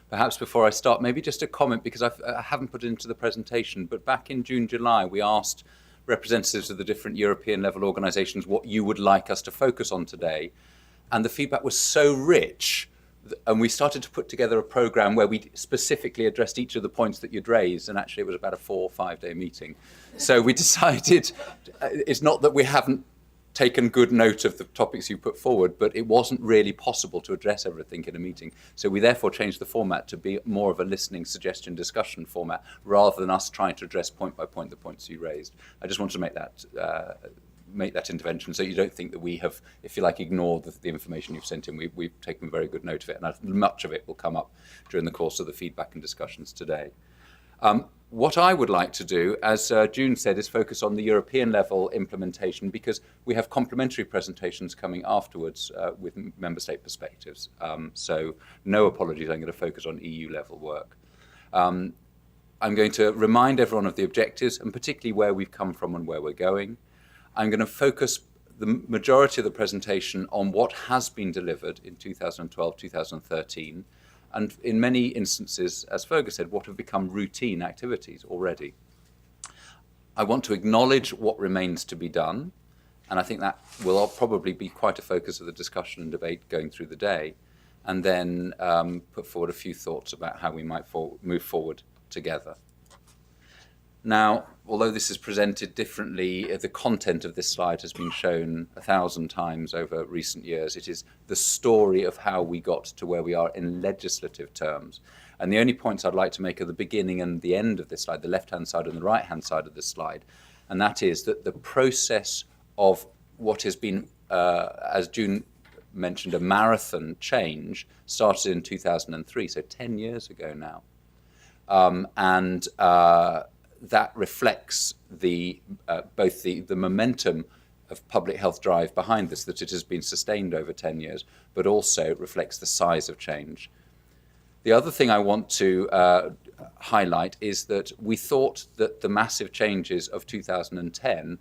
Perhaps before I start, maybe just a comment, because I haven't put it into the presentation, but back in June, July, we asked representatives of the different European level organisations what you would like us to focus on today. And the feedback was so rich, and we started to put together a programme where we specifically addressed each of the points that you'd raised, and actually it was about a 4 or 5 day meeting. So we decided, it's not that we haven't taken good note of the topics you put forward, but it wasn't really possible to address everything in a meeting. So we therefore changed the format to be more of a listening, suggestion, discussion format, rather than us trying to address point by point the points you raised. I just want to make that intervention so you don't think that we have, if you like, ignored the information you've sent in. We've taken very good note of it, and much of it will come up during the course of the feedback and discussions today. What I would like to do, as June said, is focus on the European level implementation, because we have complementary presentations coming afterwards with member state perspectives. So no apologies, I'm going to focus on EU level work. I'm going to remind everyone of the objectives, and particularly where we've come from and where we're going. I'm going to focus the majority of the presentation on what has been delivered in 2012, 2013, and in many instances, as Fergus said, what have become routine activities already. I want to acknowledge what remains to be done, and I think that will probably be quite a focus of the discussion and debate going through the day, and then put forward a few thoughts about how we might move forward together. Now, although this is presented differently, the content of this slide has been shown 1,000 times over recent years. It is the story of how we got to where we are in legislative terms. And the only points I'd like to make are the beginning and the end of this slide, the left-hand side and the right-hand side of this slide. And that is that the process of what has been, as June mentioned, a marathon change started in 2003, so 10 years ago now. That reflects both the momentum of public health drive behind this, that it has been sustained over 10 years, but also reflects the size of change. The other thing I want to highlight is that we thought that the massive changes of 2010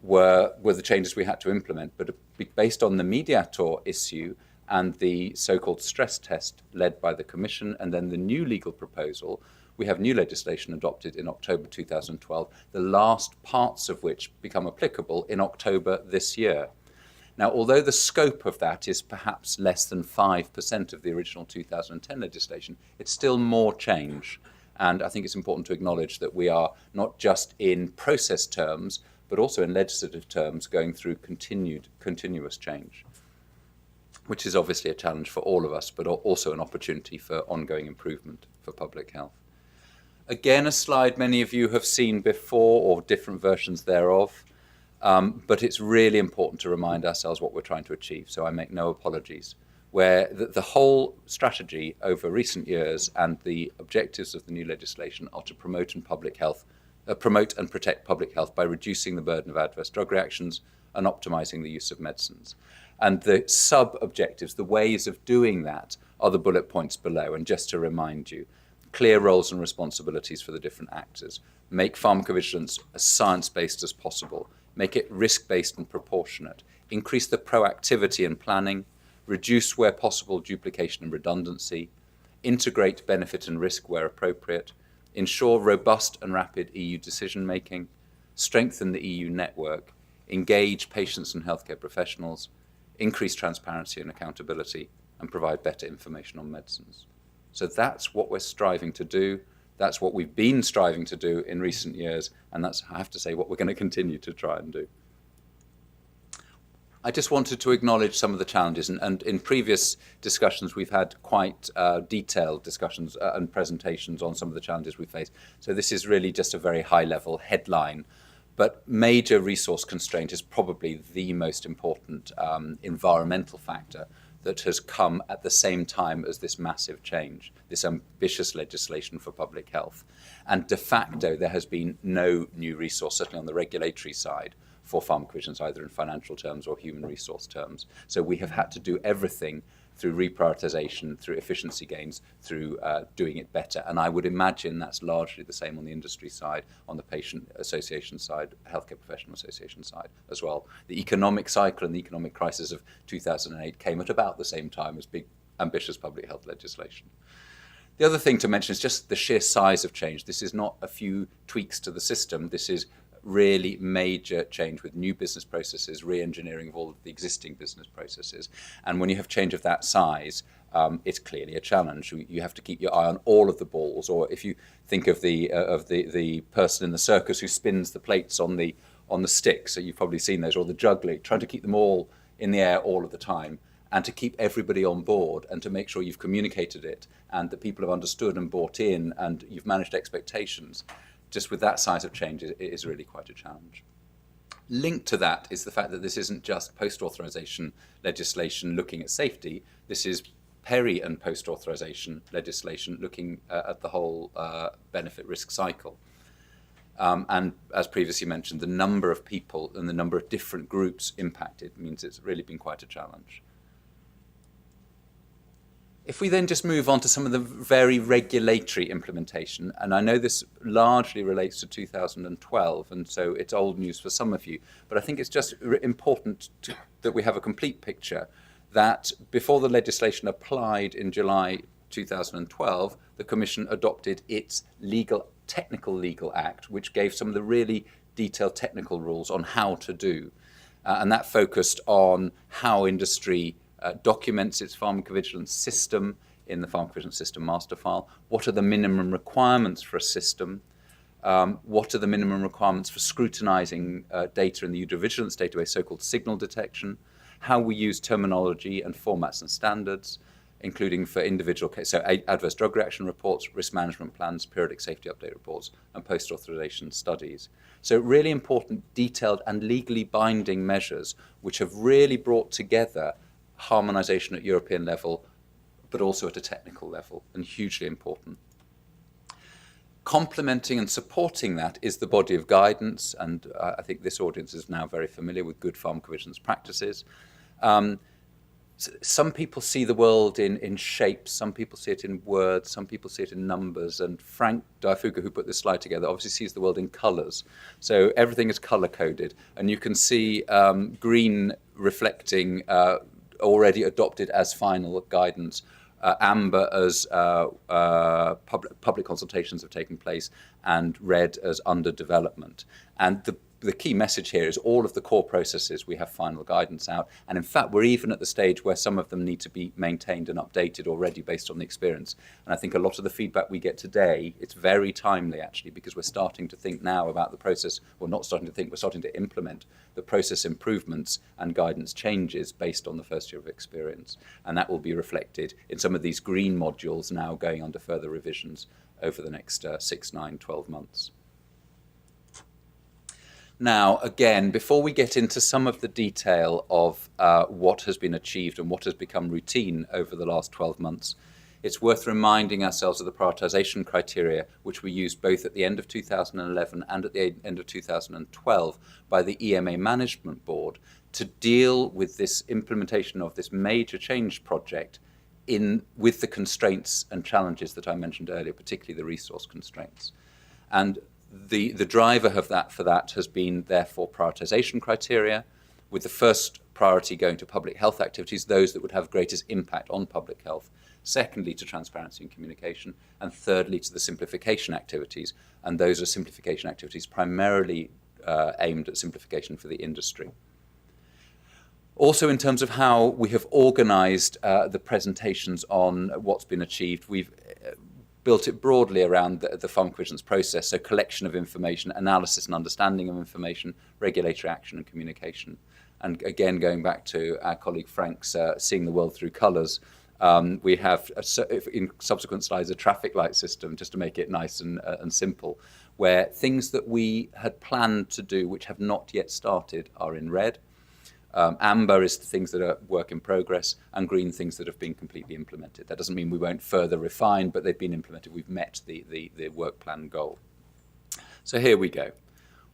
were the changes we had to implement, but based on the mediator issue and the so-called stress test led by the Commission, and then the new legal proposal, we have new legislation adopted in October 2012, the last parts of which become applicable in October this year. Now, although the scope of that is perhaps less than 5% of the original 2010 legislation, it's still more change. And I think it's important to acknowledge that we are not just in process terms, but also in legislative terms going through continuous change, which is obviously a challenge for all of us, but also an opportunity for ongoing improvement for public health. Again, a slide many of you have seen before, or different versions thereof, but it's really important to remind ourselves what we're trying to achieve, so I make no apologies. Where the whole strategy over recent years and the objectives of the new legislation are to promote and protect public health by reducing the burden of adverse drug reactions and optimizing the use of medicines. And the sub-objectives, the ways of doing that, are the bullet points below. And just to remind you, clear roles and responsibilities for the different actors, make pharmacovigilance as science-based as possible, make it risk-based and proportionate, increase the proactivity and planning, reduce where possible duplication and redundancy, integrate benefit and risk where appropriate, ensure robust and rapid EU decision-making, strengthen the EU network, engage patients and healthcare professionals, increase transparency and accountability, and provide better information on medicines. So that's what we're striving to do. That's what we've been striving to do in recent years, and that's, I have to say, what we're going to continue to try and do. I just wanted to acknowledge some of the challenges, and in previous discussions we've had quite detailed discussions and presentations on some of the challenges we face. So this is really just a very high-level headline, but major resource constraint is probably the most important environmental factor that has come at the same time as this massive change, this ambitious legislation for public health. And de facto, there has been no new resource, certainly on the regulatory side, for pharmacovigilance, either in financial terms or human resource terms. So we have had to do everything through reprioritization, through efficiency gains, through doing it better. And I would imagine that's largely the same on the industry side, on the patient association side, healthcare professional association side as well. The economic cycle and the economic crisis of 2008 came at about the same time as big, ambitious public health legislation. The other thing to mention is just the sheer size of change. This is not a few tweaks to the system. This is really major change with new business processes, re-engineering of all of the existing business processes. And when you have change of that size, it's clearly a challenge. You have to keep your eye on all of the balls. Or if you think of the person in the circus who spins the plates on the stick, so you've probably seen those, or the juggling, trying to keep them all in the air all of the time, and to keep everybody on board and to make sure you've communicated it and that people have understood and bought in and you've managed expectations. Just with that size of change, it is really quite a challenge. Linked to that is the fact that this isn't just post-authorization legislation looking at safety. This is peri and post-authorization legislation looking at the whole benefit risk cycle. And as previously mentioned, the number of people and the number of different groups impacted means it's really been quite a challenge. If we then just move on to some of the very regulatory implementation, and I know this largely relates to 2012, and so it's old news for some of you, but I think it's just important that we have a complete picture that before the legislation applied in July 2012, the Commission adopted its technical legal act, which gave some of the really detailed technical rules on how to do. And that focused on how industry documents its pharmacovigilance system in the pharmacovigilance system master file. What are the minimum requirements for a system? What are the minimum requirements for scrutinizing data in the vigilance database, so-called signal detection? How we use terminology and formats and standards, including for individual cases, so adverse drug reaction reports, risk management plans, periodic safety update reports, and post-authorization studies. So really important, detailed and legally binding measures which have really brought together harmonization at European level, but also at a technical level, and hugely important. Complementing and supporting that is the body of guidance, and I think this audience is now very familiar with good pharmacovigilance practices. Some people see the world in shapes, some people see it in words, some people see it in numbers, and Frank Daifuga, who put this slide together, obviously sees the world in colors. So everything is color-coded, and you can see green reflecting already adopted as final guidance, amber as public consultations have taken place, and red as under development. And the key message here is all of the core processes we have final guidance out, and in fact we're even at the stage where some of them need to be maintained and updated already based on the experience. And I think a lot of the feedback we get today, it's very timely actually, because we're starting to think now about the process, well not starting to think, we're starting to implement the process improvements and guidance changes based on the first year of experience. And that will be reflected in some of these green modules now going under further revisions over the next 6, 9, 12 months. Now, again, before we get into some of the detail of what has been achieved and what has become routine over the last 12 months, it's worth reminding ourselves of the prioritization criteria, which were used both at the end of 2011 and at the end of 2012 by the EMA Management Board to deal with this implementation of this major change project with the constraints and challenges that I mentioned earlier, particularly the resource constraints. And the driver of that has been, therefore, prioritization criteria, with the first priority going to public health activities, those that would have greatest impact on public health. Secondly, to transparency and communication. And thirdly, to the simplification activities. And those are simplification activities primarily aimed at simplification for the industry. Also, in terms of how we have organized the presentations on what's been achieved, we've built it broadly around the pharmacovigilance process, so collection of information, analysis and understanding of information, regulatory action and communication. And again, going back to our colleague Frank's seeing the world through colours, we have, in subsequent slides, a traffic light system, just to make it nice and simple, where things that we had planned to do which have not yet started are in red. Amber is the things that are work in progress, and green things that have been completely implemented. That doesn't mean we won't further refine, but they've been implemented. We've met the work plan goal. So here we go.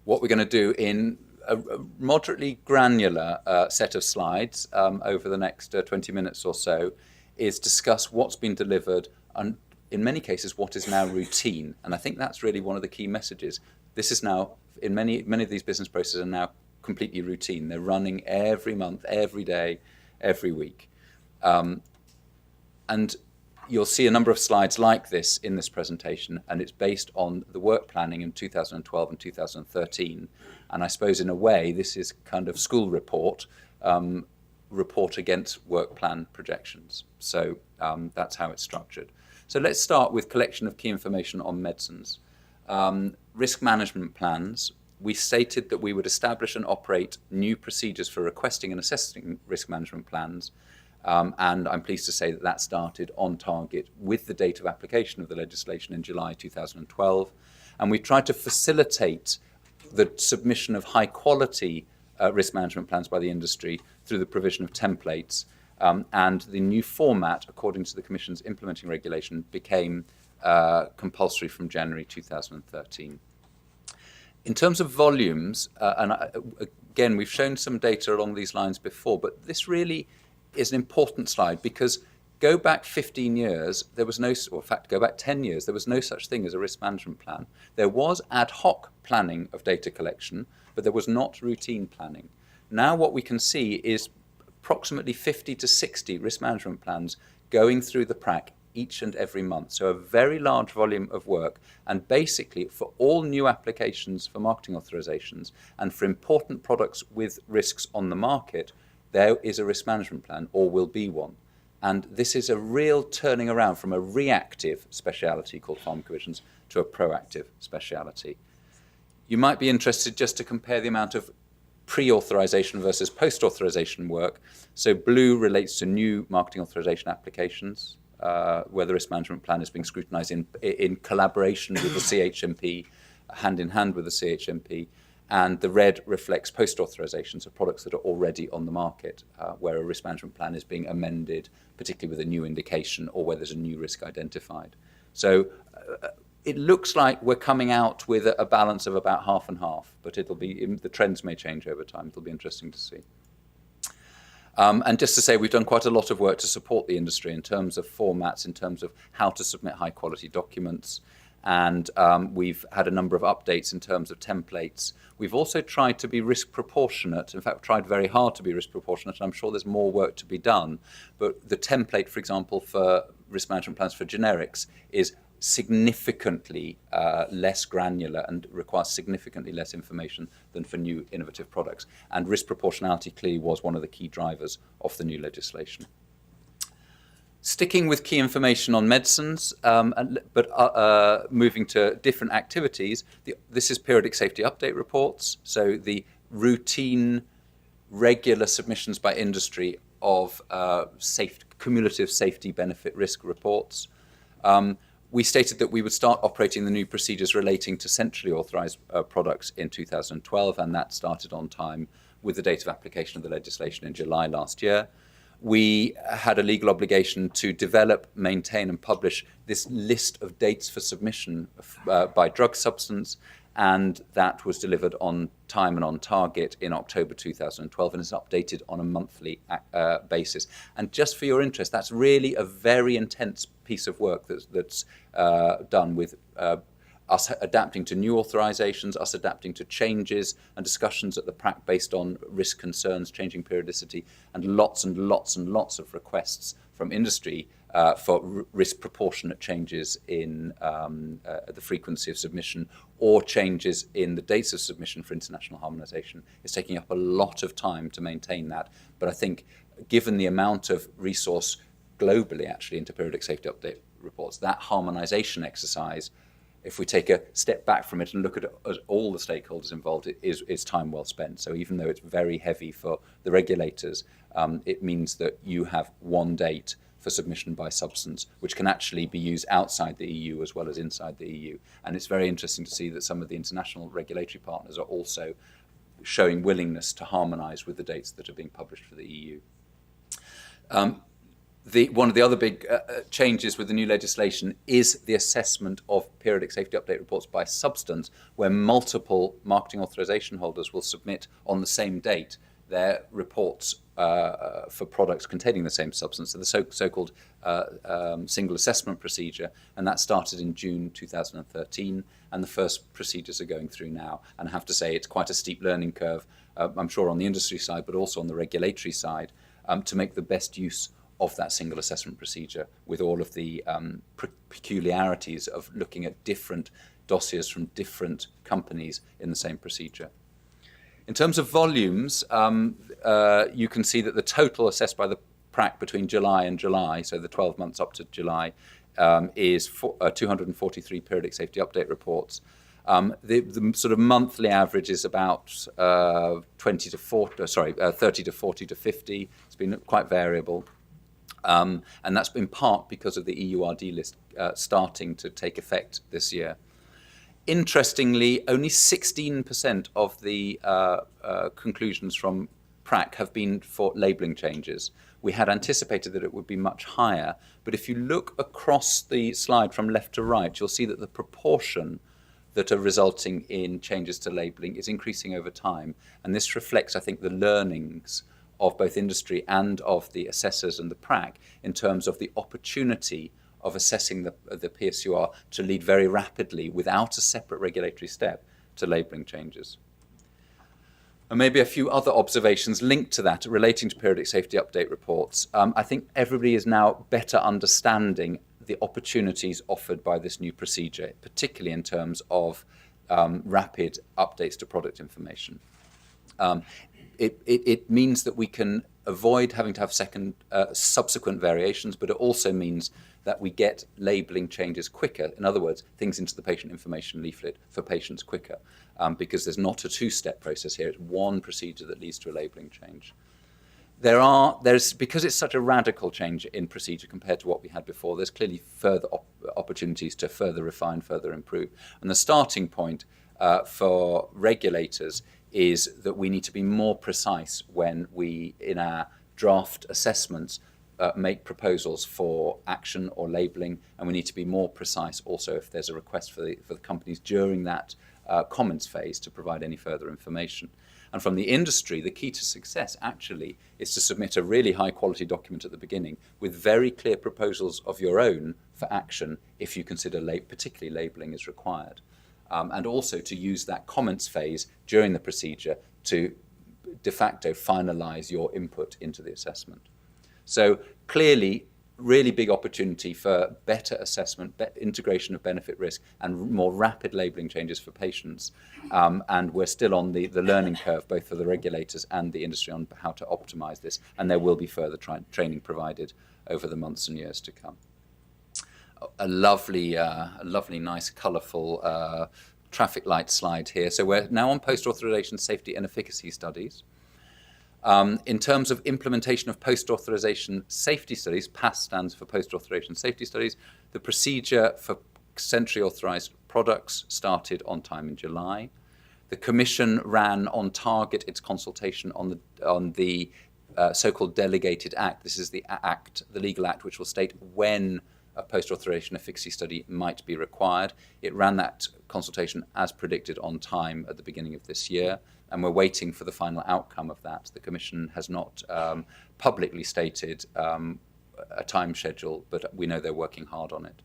What we're going to do in a moderately granular set of slides over the next 20 minutes or so is discuss what's been delivered and in many cases what is now routine. And I think that's really one of the key messages. This is now, in many of these business processes are now completely routine. They're running every month, every day, every week. And you'll see a number of slides like this in this presentation, and it's based on the work planning in 2012 and 2013. And I suppose in a way, this is kind of school report, report against work plan projections. So that's how it's structured. So let's start with collection of key information on medicines. Risk management plans. We stated that we would establish and operate new procedures for requesting and assessing risk management plans. And I'm pleased to say that that started on target with the date of application of the legislation in July 2012. And we tried to facilitate the submission of high quality risk management plans by the industry through the provision of templates. And the new format, according to the Commission's implementing regulation, became compulsory from January 2013. In terms of volumes, again, we've shown some data along these lines before, but this really is an important slide because go back 15 years, there was no, or in fact, go back 10 years, there was no such thing as a risk management plan. There was ad hoc planning of data collection, but there was not routine planning. Now what we can see is approximately 50 to 60 risk management plans going through the PRAC each and every month. So a very large volume of work. And basically for all new applications for marketing authorizations and for important products with risks on the market, there is a risk management plan or will be one. And this is a real turning around from a reactive speciality called pharmacovigilance to a proactive speciality. You might be interested just to compare the amount of pre-authorization versus post-authorization work. So blue relates to new marketing authorization applications, where the risk management plan is being scrutinized in collaboration with the CHMP, hand in hand with the CHMP. And the red reflects post-authorizations of products that are already on the market, where a risk management plan is being amended, particularly with a new indication or where there's a new risk identified. So it looks like we're coming out with a balance of about half and half, but it'll be, the trends may change over time. It'll be interesting to see. And just to say, we've done quite a lot of work to support the industry in terms of formats, in terms of how to submit high quality documents. And we've had a number of updates in terms of templates. We've also tried to be risk proportionate. In fact, tried very hard to be risk proportionate. And I'm sure there's more work to be done. But the template, for example, for risk management plans for generics is significantly less granular and requires significantly less information than for new innovative products. And risk proportionality clearly was one of the key drivers of the new legislation. Sticking with key information on medicines, but moving to different activities, this is periodic safety update reports. So the routine, regular submissions by industry of cumulative safety benefit risk reports. We stated that we would start operating the new procedures relating to centrally authorized products in 2012, and that started on time with the date of application of the legislation in July last year. We had a legal obligation to develop, maintain, and publish this list of dates for submission by drug substance, and that was delivered on time and on target in October 2012 and is updated on a monthly basis. And just for your interest, that's really a very intense piece of work that's done with us adapting to new authorizations, us adapting to changes and discussions at the PRAC based on risk concerns, changing periodicity, and lots and lots and lots of requests from industry for risk proportionate changes in the frequency of submission or changes in the dates of submission for international harmonization. It's taking up a lot of time to maintain that. But I think given the amount of resource globally actually into periodic safety update reports, that harmonization exercise, if we take a step back from it and look at all the stakeholders involved, is time well spent. So even though it's very heavy for the regulators, it means that you have one date for submission by substance, which can actually be used outside the EU as well as inside the EU. And it's very interesting to see that some of the international regulatory partners are also showing willingness to harmonise with the dates that are being published for the EU. One of the other big changes with the new legislation is the assessment of periodic safety update reports by substance, where multiple marketing authorization holders will submit on the same date their reports for products containing the same substance, so the so-called single assessment procedure, and that started in June 2013, and the first procedures are going through now. And I have to say it's quite a steep learning curve, I'm sure on the industry side, but also on the regulatory side, to make the best use of that single assessment procedure, with all of the peculiarities of looking at different dossiers from different companies in the same procedure. In terms of volumes, you can see that the total assessed by the PRAC between July and July, so the 12 months up to July, is 243 periodic safety update reports. The sort of monthly average is about 30 to 40 to 50. It's been quite variable. And that's in part because of the EURD list starting to take effect this year. Interestingly, only 16% of the conclusions from PRAC have been for labelling changes. We had anticipated that it would be much higher, but if you look across the slide from left to right, you'll see that the proportion that are resulting in changes to labelling is increasing over time. And this reflects, I think, the learnings of both industry and of the assessors and the PRAC in terms of the opportunity of assessing the PSUR to lead very rapidly, without a separate regulatory step, to labelling changes. And maybe a few other observations linked to that relating to periodic safety update reports. I think everybody is now better understanding the opportunities offered by this new procedure, particularly in terms of rapid updates to product information. It means that we can avoid having to have subsequent variations, but it also means that we get labelling changes quicker. In other words, things into the patient information leaflet for patients quicker, because there's not a two-step process here. It's one procedure that leads to a labelling change. Because it's such a radical change in procedure compared to what we had before, there's clearly further opportunities to further refine, further improve. And the starting point for regulators is that we need to be more precise when we, in our draft assessments, make proposals for action or labelling, and we need to be more precise also if there's a request for the companies during that comments phase to provide any further information. And from the industry, the key to success actually is to submit a really high quality document at the beginning with very clear proposals of your own for action if you consider particularly labelling is required. And also to use that comments phase during the procedure to de facto finalise your input into the assessment. So clearly, really big opportunity for better assessment, integration of benefit risk, and more rapid labelling changes for patients. And we're still on the learning curve, both for the regulators and the industry, on how to optimise this. And there will be further training provided over the months and years to come. A lovely, nice, colourful traffic light slide here. So we're now on post-authorisation safety and efficacy studies. In terms of implementation of post-authorization safety studies, PAS stands for post-authorization safety studies, the procedure for centrally authorized products started on time in July. The Commission ran on target its consultation on the so-called Delegated Act. This is the legal act which will state when a post-authorization efficacy study might be required. It ran that consultation as predicted on time at the beginning of this year, and we're waiting for the final outcome of that. The Commission has not publicly stated a time schedule, but we know they're working hard on it.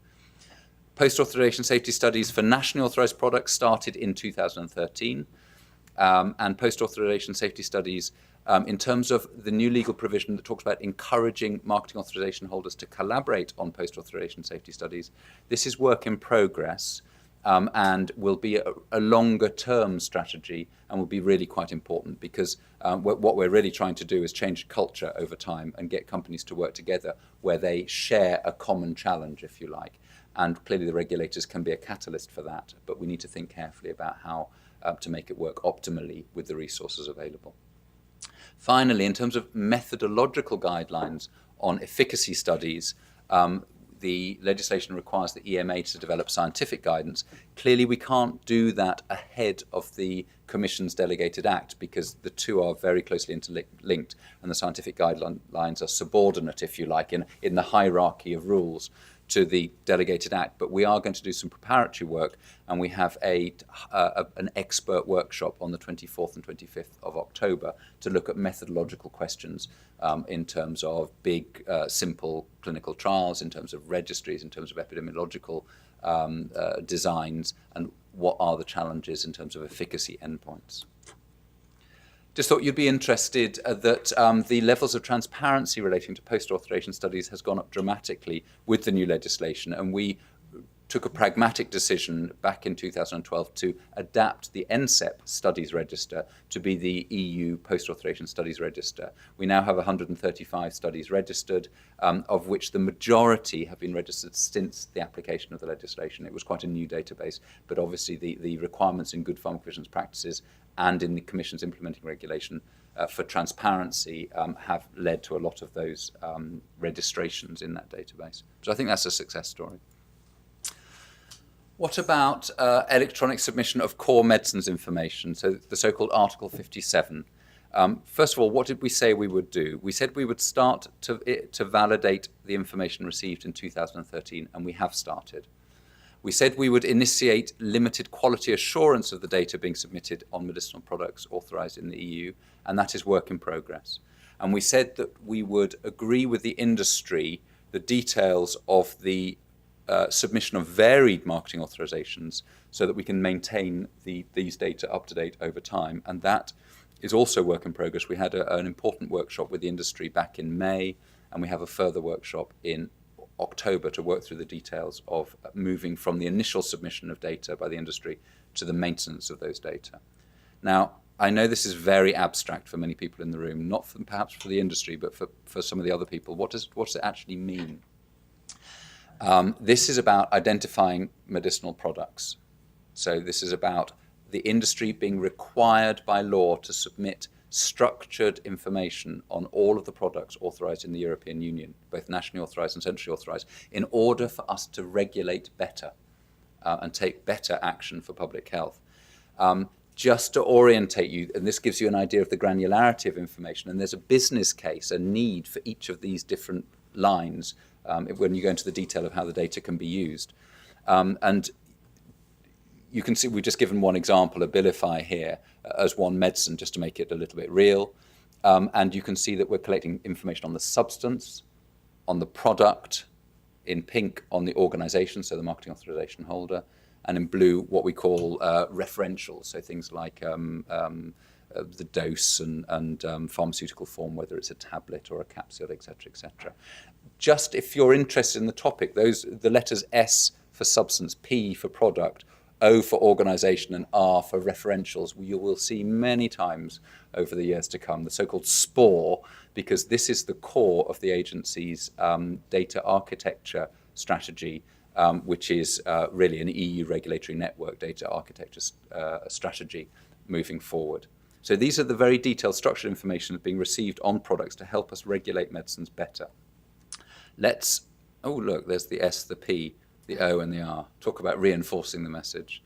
Post-authorization safety studies for nationally authorized products started in 2013, and post-authorization safety studies in terms of the new legal provision that talks about encouraging marketing authorization holders to collaborate on post-authorization safety studies. This is work in progress and will be a longer-term strategy and will be really quite important, because what we're really trying to do is change culture over time and get companies to work together where they share a common challenge, if you like. And clearly the regulators can be a catalyst for that, but we need to think carefully about how to make it work optimally with the resources available. Finally, in terms of methodological guidelines on efficacy studies, the legislation requires the EMA to develop scientific guidance. Clearly, we can't do that ahead of the Commission's Delegated Act, because the two are very closely interlinked, and the scientific guidelines are subordinate, if you like, in the hierarchy of rules to the Delegated Act. But we are going to do some preparatory work, and we have an expert workshop on the 24th and 25th of October to look at methodological questions in terms of big, simple clinical trials, in terms of registries, in terms of epidemiological designs, and what are the challenges in terms of efficacy endpoints. Just thought you'd be interested that the levels of transparency relating to post-authorization studies has gone up dramatically with the new legislation, and we took a pragmatic decision back in 2012 to adapt the NCEP studies register to be the EU post-authorization studies register. We now have 135 studies registered, of which the majority have been registered since the application of the legislation. It was quite a new database, but obviously the requirements in good pharmacovigilance practices and in the Commission's implementing regulation for transparency have led to a lot of those registrations in that database. So I think that's a success story. What about electronic submission of core medicines information, so the so-called Article 57? First of all, what did we say we would do? We said we would start to validate the information received in 2013, and we have started. We said we would initiate limited quality assurance of the data being submitted on medicinal products authorized in the EU, and that is work in progress. And we said that we would agree with the industry the details of the submission of varied marketing authorizations so that we can maintain these data up to date over time. And that is also work in progress. We had an important workshop with the industry back in May, and we have a further workshop in October to work through the details of moving from the initial submission of data by the industry to the maintenance of those data. Now, I know this is very abstract for many people in the room, not perhaps for the industry, but for some of the other people. What does it actually mean? This is about identifying medicinal products. So this is about the industry being required by law to submit structured information on all of the products authorized in the European Union, both nationally authorized and centrally authorized, in order for us to regulate better and take better action for public health. Just to orientate you, and this gives you an idea of the granularity of information, and there's a business case, a need for each of these different lines when you go into the detail of how the data can be used. And you can see we've just given one example, Abilify here, as one medicine, just to make it a little bit real. And you can see that we're collecting information on the substance, on the product, in pink on the organization, so the marketing authorization holder, and in blue what we call referentials, so things like the dose and pharmaceutical form, whether it's a tablet or a capsule, etc., etc. Just if you're interested in the topic, the letters S for substance, P for product, O for organization, and R for referentials, you will see many times over the years to come, the so-called SPORE, because this is the core of the agency's data architecture strategy, which is really an EU regulatory network data architecture strategy moving forward. So these are the very detailed structured information being received on products to help us regulate medicines better. Oh look, there's the S, the P, the O and the R. Talk about reinforcing the message.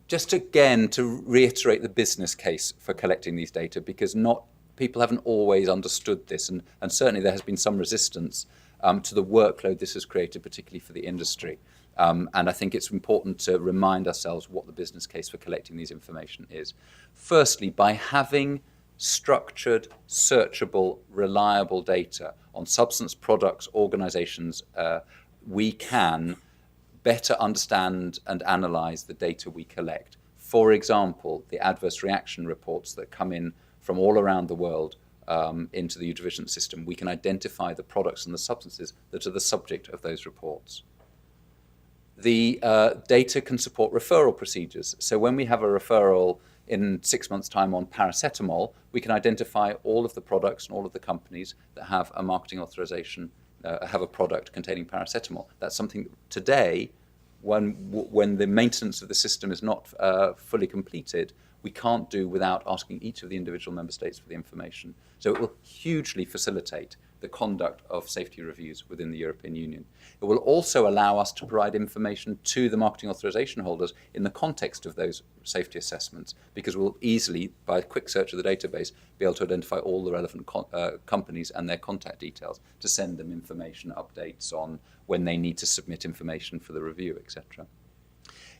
Just again to reiterate the business case for collecting these data, because people haven't always understood this, and certainly there has been some resistance to the workload this has created, particularly for the industry. And I think it's important to remind ourselves what the business case for collecting these information is. Firstly, by having structured, searchable, reliable data on substance, products, organizations, we can better understand and analyze the data we collect. For example, the adverse reaction reports that come in from all around the world into the Eurovigilance system, we can identify the products and the substances that are the subject of those reports. The data can support referral procedures. So when we have a referral in 6 months' time on paracetamol, we can identify all of the products and all of the companies that have a marketing authorization, have a product containing paracetamol. That's something today, when the maintenance of the system is not fully completed, we can't do without asking each of the individual member states for the information. So it will hugely facilitate the conduct of safety reviews within the European Union. It will also allow us to provide information to the marketing authorization holders in the context of those safety assessments, because we'll easily, by a quick search of the database, be able to identify all the relevant companies and their contact details to send them information updates on when they need to submit information for the review, etc.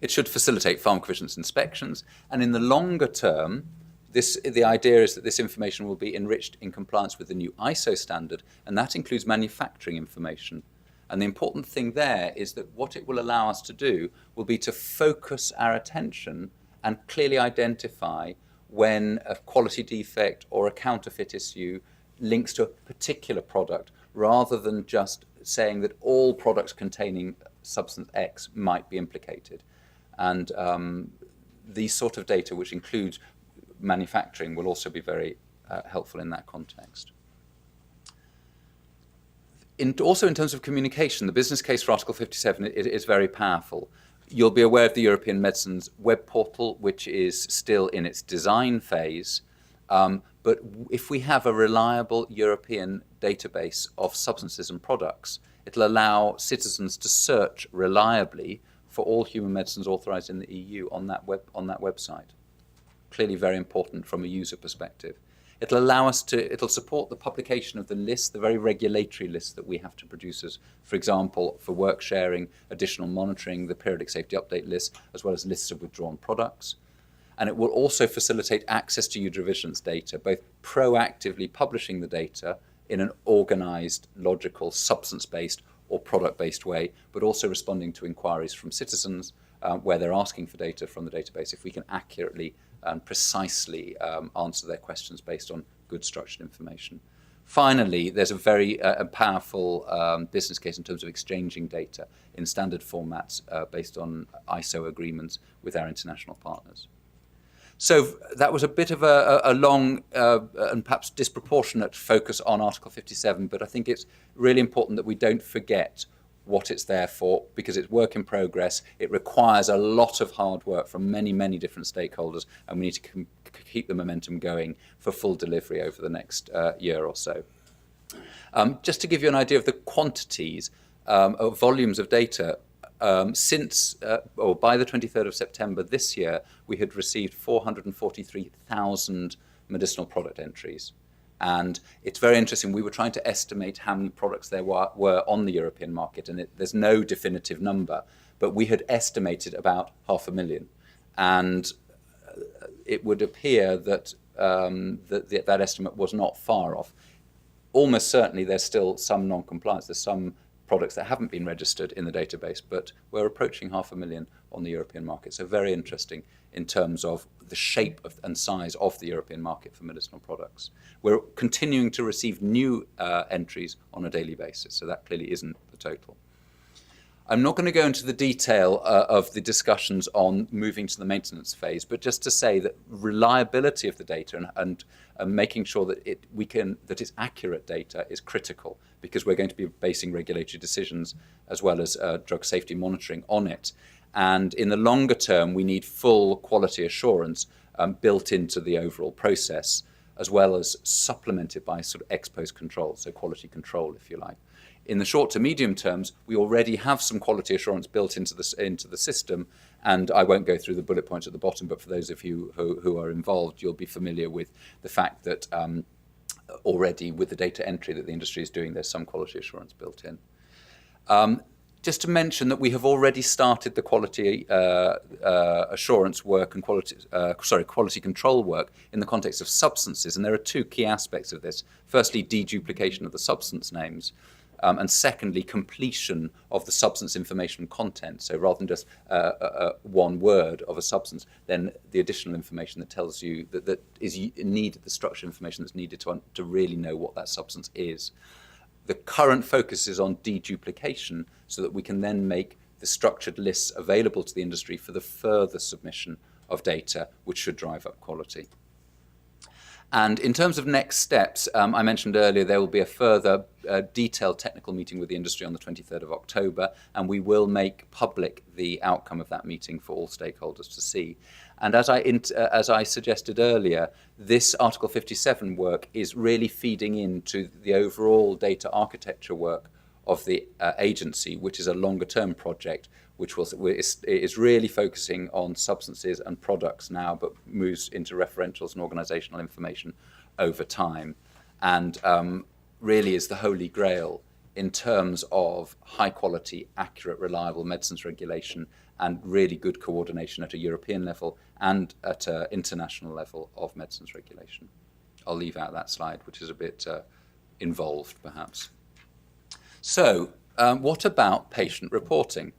It should facilitate pharmacovigilance inspections, and in the longer term, the idea is that this information will be enriched in compliance with the new ISO standard, and that includes manufacturing information. And the important thing there is that what it will allow us to do will be to focus our attention and clearly identify when a quality defect or a counterfeit issue links to a particular product, rather than just saying that all products containing substance X might be implicated. And these sort of data, which includes manufacturing, will also be very helpful in that context. Also in terms of communication, the business case for Article 57 is very powerful. You'll be aware of the European Medicines web portal, which is still in its design phase. But if we have a reliable European database of substances and products, it'll allow citizens to search reliably for all human medicines authorized in the EU on that website. Clearly very important from a user perspective. It'll allow us to, it'll support the publication of the list, the very regulatory list that we have to produce as, for example, for work sharing, additional monitoring, the periodic safety update list, as well as lists of withdrawn products. And it will also facilitate access to EudraVigilance data, both proactively publishing the data in an organized, logical, substance-based or product-based way, but also responding to inquiries from citizens where they're asking for data from the database, if we can accurately and precisely answer their questions based on good structured information. Finally, there's a very powerful business case in terms of exchanging data in standard formats based on ISO agreements with our international partners. So that was a bit of a long and perhaps disproportionate focus on Article 57, but I think it's really important that we don't forget what it's there for, because it's work in progress. It requires a lot of hard work from many, many different stakeholders, and we need to keep the momentum going for full delivery over the next year or so. Just to give you an idea of the quantities of volumes of data, since, or by the 23rd of September this year, we had received 443,000 medicinal product entries. And it's very interesting. We were trying to estimate how many products there were on the European market, and there's no definitive number, but we had estimated about 500,000. And it would appear that that estimate was not far off. Almost certainly there's still some non-compliance. There's some products that haven't been registered in the database, but we're approaching 500,000 on the European market. So very interesting in terms of the shape and size of the European market for medicinal products. We're continuing to receive new entries on a daily basis, so that clearly isn't the total. I'm not going to go into the detail of the discussions on moving to the maintenance phase, but just to say that reliability of the data and making sure that it's accurate data is critical, because we're going to be basing regulatory decisions as well as drug safety monitoring on it. And in the longer term, we need full quality assurance built into the overall process, as well as supplemented by sort of ex post control, so quality control, if you like. In the short to medium terms, we already have some quality assurance built into the system, and I won't go through the bullet points at the bottom, but for those of you who are involved, you'll be familiar with the fact that already with the data entry that the industry is doing, there's some quality assurance built in. Just to mention that we have already started the quality assurance work and quality control work in the context of substances, and there are two key aspects of this. Firstly, deduplication of the substance names, and secondly, completion of the substance information content. So rather than just one word of a substance, then the additional information that tells you that is needed, the structured information that's needed to really know what that substance is. The current focus is on deduplication, so that we can then make the structured lists available to the industry for the further submission of data, which should drive up quality. And in terms of next steps, I mentioned earlier there will be a further detailed technical meeting with the industry on the 23rd of October, and we will make public the outcome of that meeting for all stakeholders to see. And as I suggested earlier, this Article 57 work is really feeding into the overall data architecture work of the agency, which is a longer-term project, which is really focusing on substances and products now, but moves into referentials and organizational information over time, and really is the holy grail in terms of high-quality, accurate, reliable medicines regulation and really good coordination at a European level and at an international level of medicines regulation. I'll leave out that slide, which is a bit involved, perhaps. So, what about patient reporting?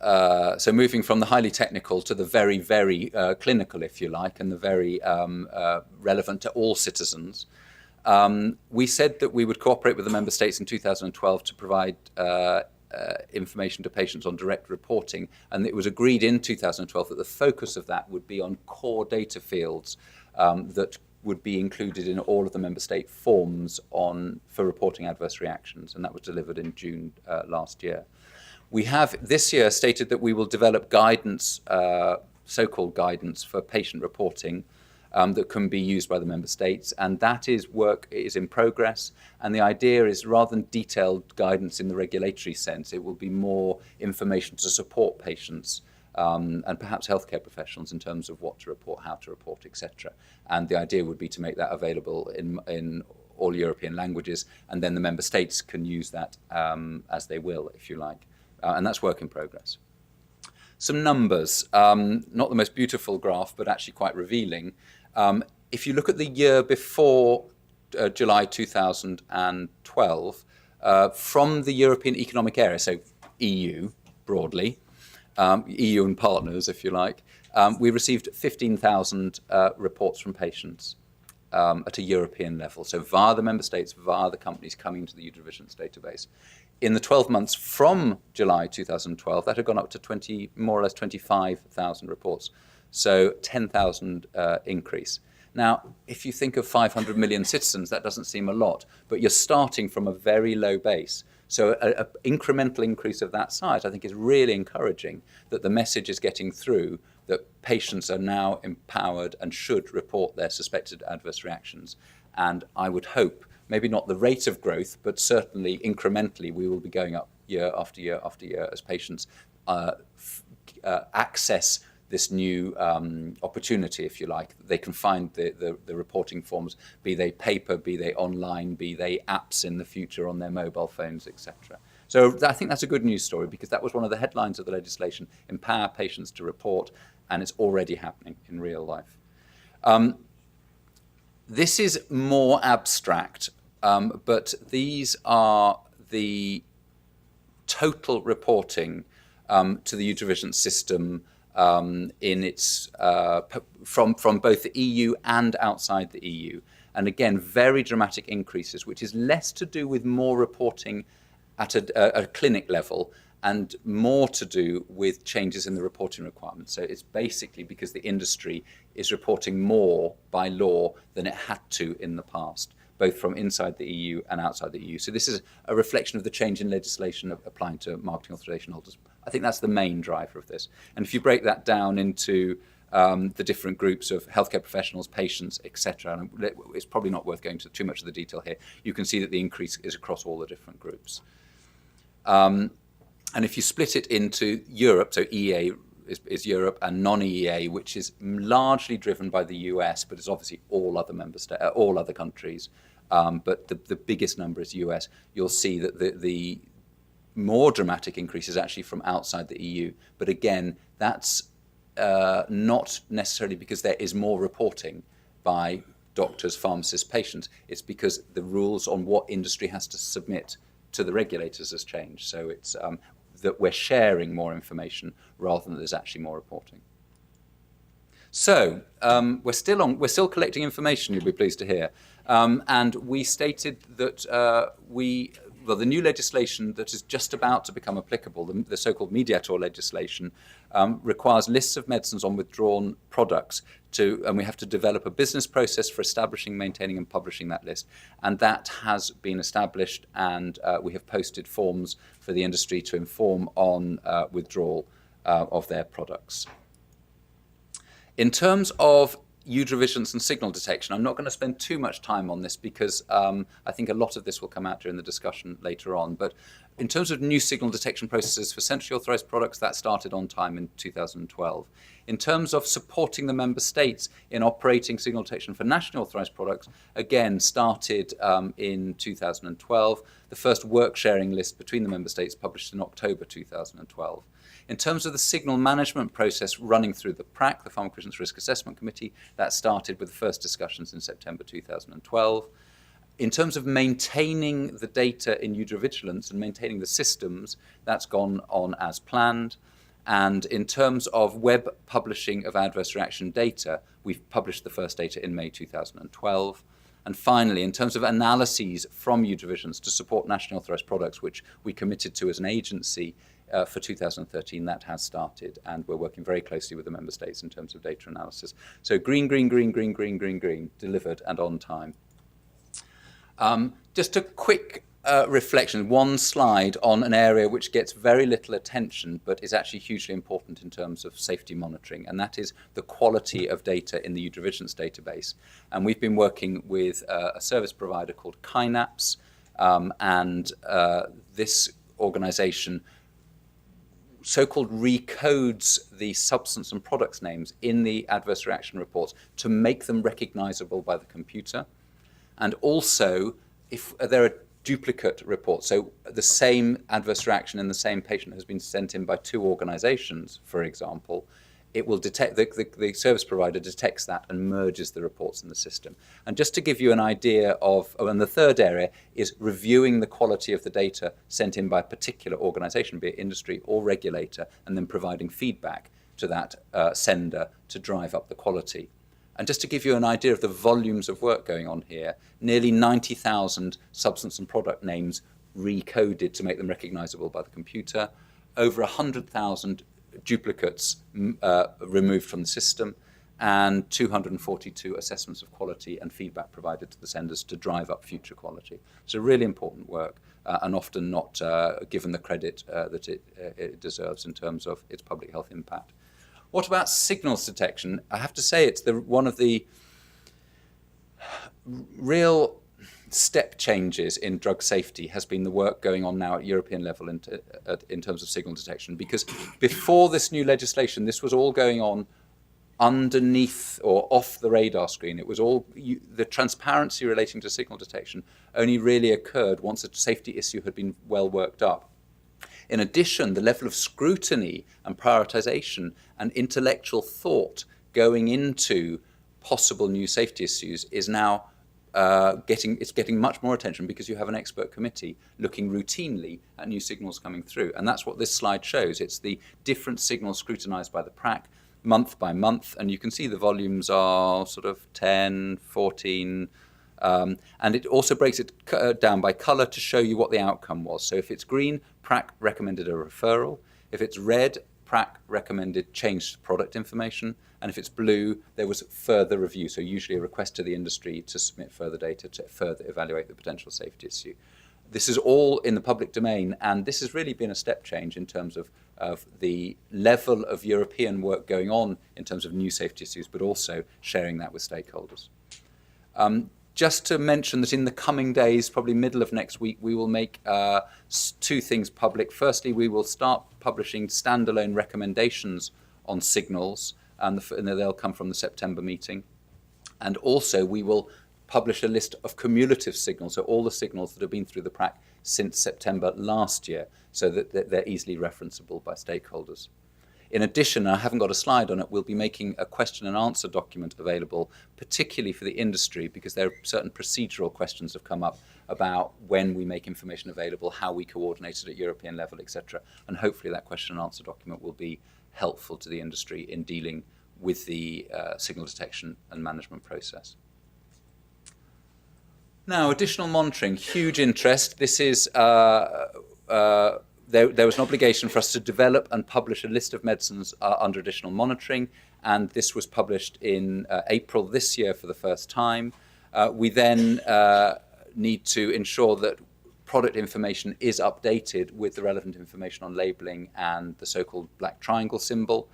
so moving from the highly technical to the very, very clinical, if you like, and the very relevant to all citizens. We said that we would cooperate with the member states in 2012 to provide information to patients on direct reporting, and it was agreed in 2012 that the focus of that would be on core data fields that would be included in all of the member state forms for reporting adverse reactions, and that was delivered in June last year. We have this year stated that we will develop guidance, so-called guidance for patient reporting that can be used by the member states, and that work is in progress. And the idea is, rather than detailed guidance in the regulatory sense, it will be more information to support patients and perhaps healthcare professionals in terms of what to report, how to report, etc. And the idea would be to make that available in all European languages, and then the member states can use that as they will, if you like. And that's work in progress. Some numbers, not the most beautiful graph, but actually quite revealing. If you look at the year before July 2012, from the European Economic Area, so EU broadly, EU and partners, if you like, we received 15,000 reports from patients at a European level. So via the member states, via the companies coming to the Eurovigilance database. In the 12 months from July 2012, that had gone up to more or less 25,000 reports. So 10,000 increase. Now, if you think of 500 million citizens, that doesn't seem a lot, but you're starting from a very low base. So an incremental increase of that size, I think, is really encouraging that the message is getting through that patients are now empowered and should report their suspected adverse reactions. And I would hope, maybe not the rate of growth, but certainly incrementally, we will be going up year after year after year as patients access this new opportunity, if you like. They can find the reporting forms, be they paper, be they online, be they apps in the future on their mobile phones, etc. So I think that's a good news story, because that was one of the headlines of the legislation: empower patients to report, and it's already happening in real life. This is more abstract, but these are the total reporting to the Eurovigilance system in its from both the EU and outside the EU. And again, very dramatic increases, which is less to do with more reporting at a clinic level and more to do with changes in the reporting requirements. So it's basically because the industry is reporting more by law than it had to in the past, both from inside the EU and outside the EU. So this is a reflection of the change in legislation applying to marketing authorization holders. I think that's the main driver of this. And if you break that down into the different groups of healthcare professionals, patients, etc., and it's probably not worth going into too much of the detail here, you can see that the increase is across all the different groups. And if you split it into Europe, so EA is Europe, and non-EA, which is largely driven by the US, but it's obviously all other all other countries. But the biggest number is US. You'll see that the more dramatic increase is actually from outside the EU. But again, that's not necessarily because there is more reporting by doctors, pharmacists, patients. It's because the rules on what industry has to submit to the regulators has changed. So it's that we're sharing more information rather than there's actually more reporting. So we're still collecting information, you'll be pleased to hear. And we stated that the new legislation that is just about to become applicable, the so-called mediator legislation, requires lists of medicines on withdrawn products and we have to develop a business process for establishing, maintaining and publishing that list. And that has been established, and we have posted forms for the industry to inform on withdrawal of their products. In terms of Eurovigilance and signal detection, I'm not going to spend too much time on this because I think a lot of this will come out during the discussion later on. But in terms of new signal detection processes for centrally authorised products, that started on time in 2012. In terms of supporting the member states in operating signal detection for nationally authorised products, again, started in 2012. The first work sharing list between the member states published in October 2012. In terms of the signal management process running through the PRAC, the Pharmacovigilance Risk Assessment Committee, that started with the first discussions in September 2012. In terms of maintaining the data in Eurovigilance and maintaining the systems, that's gone on as planned. And in terms of web publishing of adverse reaction data, we've published the first data in May 2012. And finally, in terms of analyses from divisions to support nationally authorized products, which we committed to as an agency for 2013, that has started, and we're working very closely with the member states in terms of data analysis. So green, green, green, green, green, green, green, delivered and on time. Just a quick reflection, one slide on an area which gets very little attention but is actually hugely important in terms of safety monitoring, and that is the quality of data in the Vigilance database. And we've been working with a service provider called Kynaps, and this organization so-called recodes the substance and products names in the adverse reaction reports to make them recognizable by the computer. And also, if there are duplicate reports, so the same adverse reaction in the same patient has been sent in by two organizations, for example, it will detect, the service provider detects that and merges the reports in the system. And just to give you an idea of, and the third area is reviewing the quality of the data sent in by a particular organization, be it industry or regulator, and then providing feedback to that sender to drive up the quality. And just to give you an idea of the volumes of work going on here, nearly 90,000 substance and product names recoded to make them recognizable by the computer, over 100,000 duplicates removed from the system, and 242 assessments of quality and feedback provided to the senders to drive up future quality. So really important work, and often not given the credit that it deserves in terms of its public health impact. What about signals detection? I have to say it's one of the real step changes in drug safety has been the work going on now at European level in terms of signal detection, because before this new legislation, this was all going on underneath or off the radar screen. It was all, the transparency relating to signal detection only really occurred once a safety issue had been well worked up. In addition, the level of scrutiny and prioritization and intellectual thought going into possible new safety issues is now getting much more attention, because you have an expert committee looking routinely at new signals coming through. And that's what this slide shows. It's the different signals scrutinized by the PRAC month by month, and you can see the volumes are sort of 10, 14, and it also breaks it down by color to show you what the outcome was. So if it's green, PRAC recommended a referral. If it's red, PRAC recommended changed product information. And if it's blue, there was further review, so usually a request to the industry to submit further data to further evaluate the potential safety issue. This is all in the public domain, and this has really been a step change in terms of the level of European work going on in terms of new safety issues, but also sharing that with stakeholders. Just to mention that in the coming days, probably middle of next week, we will make two things public. Firstly, we will start publishing standalone recommendations on signals, and they'll come from the September meeting. And also, we will publish a list of cumulative signals, so all the signals that have been through the PRAC since September last year, so that they're easily referenceable by stakeholders. In addition, I haven't got a slide on it, we'll be making a question and answer document available, particularly for the industry, because there are certain procedural questions that have come up about when we make information available, how we coordinate it at European level, etc. And hopefully that question and answer document will be helpful to the industry in dealing with the signal detection and management process. Now, additional monitoring, huge interest. This is there was an obligation for us to develop and publish a list of medicines under additional monitoring, and this was published in April this year for the first time. We then need to ensure that product information is updated with the relevant information on labeling and the so-called black triangle symbol.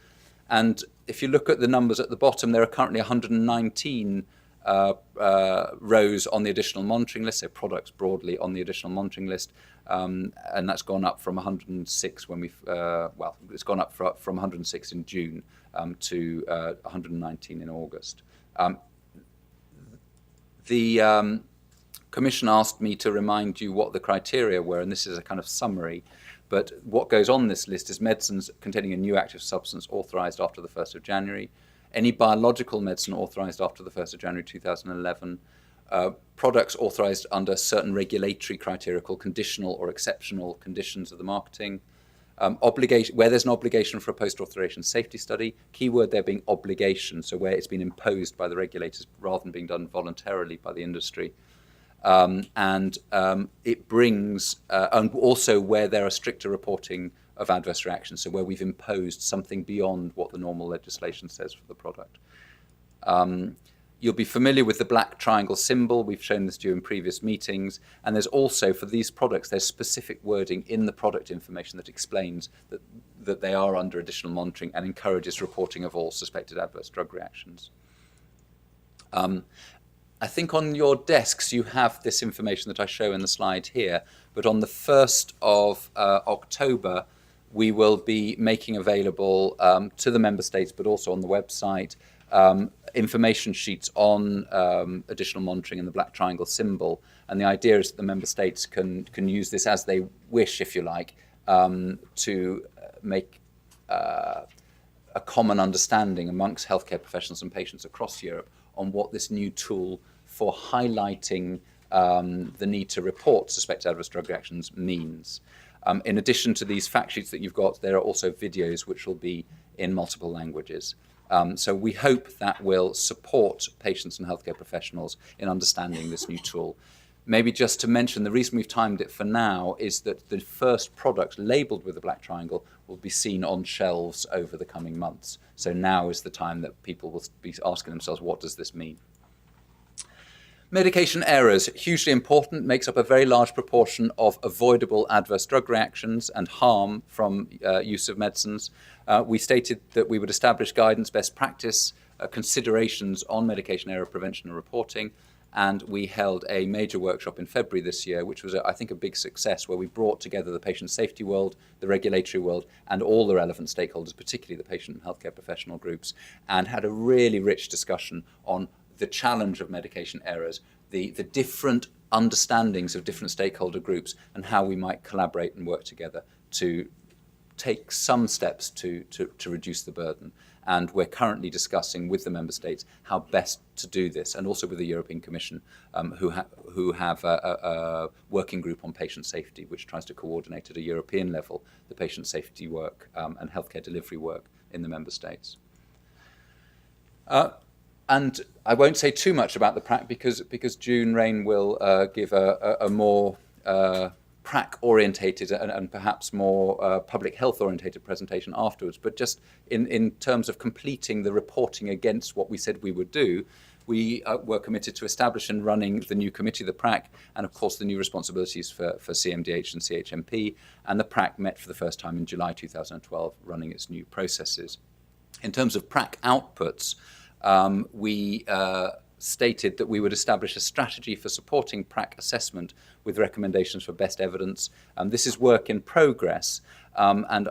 And if you look at the numbers at the bottom, there are currently 119 rows on the additional monitoring list, so products broadly on the additional monitoring list, and that's gone up from 106 when we've, well, it's gone up from 106 in June to 119 in August. The Commission asked me to remind you what the criteria were, and this is a kind of summary, but what goes on this list is medicines containing a new active substance authorized after the 1st of January, any biological medicine authorized after the 1st of January 2011, products authorized under certain regulatory criteria called conditional or exceptional conditions of the marketing, Obligation, where there's an obligation for a post-authorization safety study, keyword there being obligation, so where it's been imposed by the regulators rather than being done voluntarily by the industry. It brings, and also where there are stricter reporting of adverse reactions, so where we've imposed something beyond what the normal legislation says for the product. You'll be familiar with the black triangle symbol. We've shown this to you in previous meetings. And there's also, for these products, there's specific wording in the product information that explains that they are under additional monitoring and encourages reporting of all suspected adverse drug reactions. I think on your desks you have this information that I show in the slide here, but on the 1st of October, we will be making available to the member states, but also on the website, information sheets on additional monitoring and the black triangle symbol. And the idea is that the member states can use this as they wish, if you like, to make a common understanding amongst healthcare professionals and patients across Europe on what this new tool for highlighting the need to report suspected adverse drug reactions means. In addition to these fact sheets that you've got, there are also videos which will be in multiple languages. So we hope that will support patients and healthcare professionals in understanding this new tool. Maybe just to mention, the reason we've timed it for now is that the first product labelled with the black triangle will be seen on shelves over the coming months. So now is the time that people will be asking themselves, what does this mean? Medication errors, hugely important, makes up a very large proportion of avoidable adverse drug reactions and harm from use of medicines. We stated that we would establish guidance, best practice, considerations on medication error prevention and reporting, and we held a major workshop in February this year, which was, I think, a big success, where we brought together the patient safety world, the regulatory world, and all the relevant stakeholders, particularly the patient and healthcare professional groups, and had a really rich discussion on the challenge of medication errors, the different understandings of different stakeholder groups, and how we might collaborate and work together to take some steps to reduce the burden. And we're currently discussing with the member states how best to do this, and also with the European Commission, who have a working group on patient safety, which tries to coordinate at a European level the patient safety work and healthcare delivery work in the member states. And I won't say too much about the PRAC because June Rain will give a more PRAC-orientated and perhaps more public health-orientated presentation afterwards. But just in terms of completing the reporting against what we said we would do, we were committed to establish and running the new committee, the PRAC, and of course the new responsibilities for CMDH and CHMP. And the PRAC met for the first time in July 2012, running its new processes. In terms of PRAC outputs, we stated that we would establish a strategy for supporting PRAC assessment with recommendations for best evidence. This is work in progress, and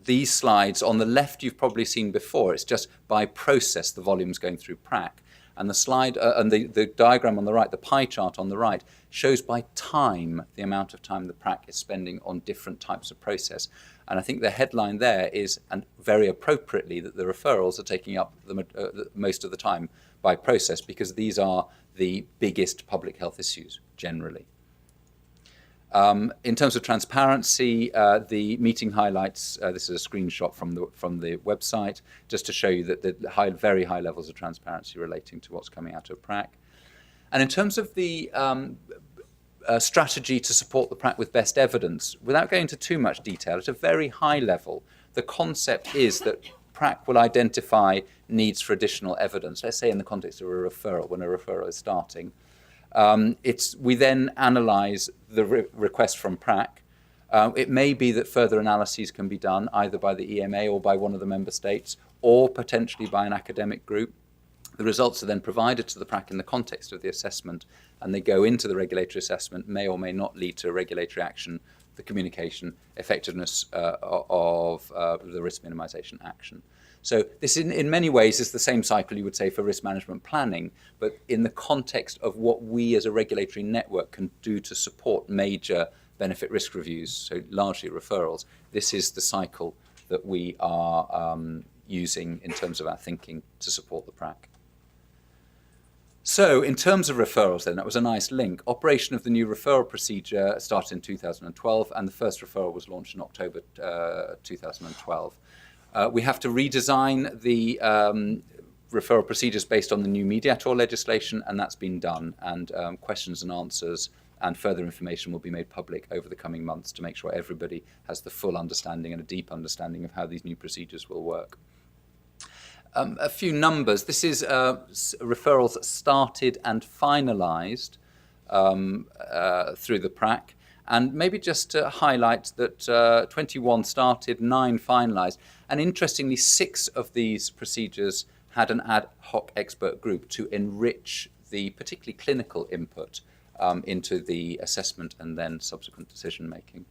these slides on the left you've probably seen before. It's just by process the volumes going through PRAC. And the slide and the diagram on the right, the pie chart on the right, shows by time the amount of time the PRAC is spending on different types of process. And I think the headline there is, and very appropriately, that the referrals are taking up most of the time by process, because these are the biggest public health issues generally. In terms of transparency, the meeting highlights, this is a screenshot from the website, just to show you that the very high levels of transparency relating to what's coming out of PRAC. And in terms of the strategy to support the PRAC with best evidence, without going into too much detail, at a very high level, the concept is that PRAC will identify needs for additional evidence, let's say in the context of a referral, when a referral is starting. We then analyse the request from PRAC. It may be that further analyses can be done either by the EMA or by one of the member states, or potentially by an academic group. The results are then provided to the PRAC in the context of the assessment, and they go into the regulatory assessment, may or may not lead to regulatory action, the communication, effectiveness of the risk minimisation action. So this in many ways is the same cycle you would say for risk management planning, but in the context of what we as a regulatory network can do to support major benefit risk reviews, so largely referrals. This is the cycle that we are using in terms of our thinking to support the PRAC. So in terms of referrals then, that was a nice link. Operation of the new referral procedure started in 2012 and the first referral was launched in October 2012. We have to redesign the referral procedures based on the new mediator legislation, and that's been done, and questions and answers and further information will be made public over the coming months to make sure everybody has the full understanding and a deep understanding of how these new procedures will work. A few numbers. This is referrals started and finalised through the PRAC. And maybe just to highlight that 21 started, 9 finalised. And interestingly, 6 of these procedures had an ad hoc expert group to enrich the particularly clinical input into the assessment and then subsequent decision making.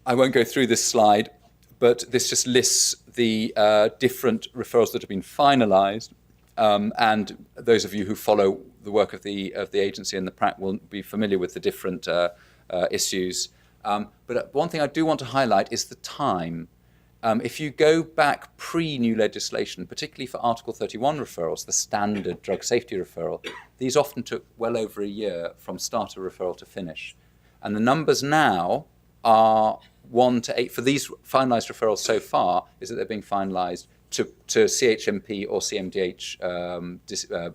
I won't go through this slide, but this just lists the different referrals that have been finalised, and those of you who follow the work of the agency and the PRAC will be familiar with the different issues. But one thing I do want to highlight is the time. If you go back pre-new legislation, particularly for Article 31 referrals, the standard drug safety referral, these often took well over a year from start of referral to finish. And the numbers now are 1 to 8 for these finalised referrals so far, is that they're being finalised to CHMP or CMDH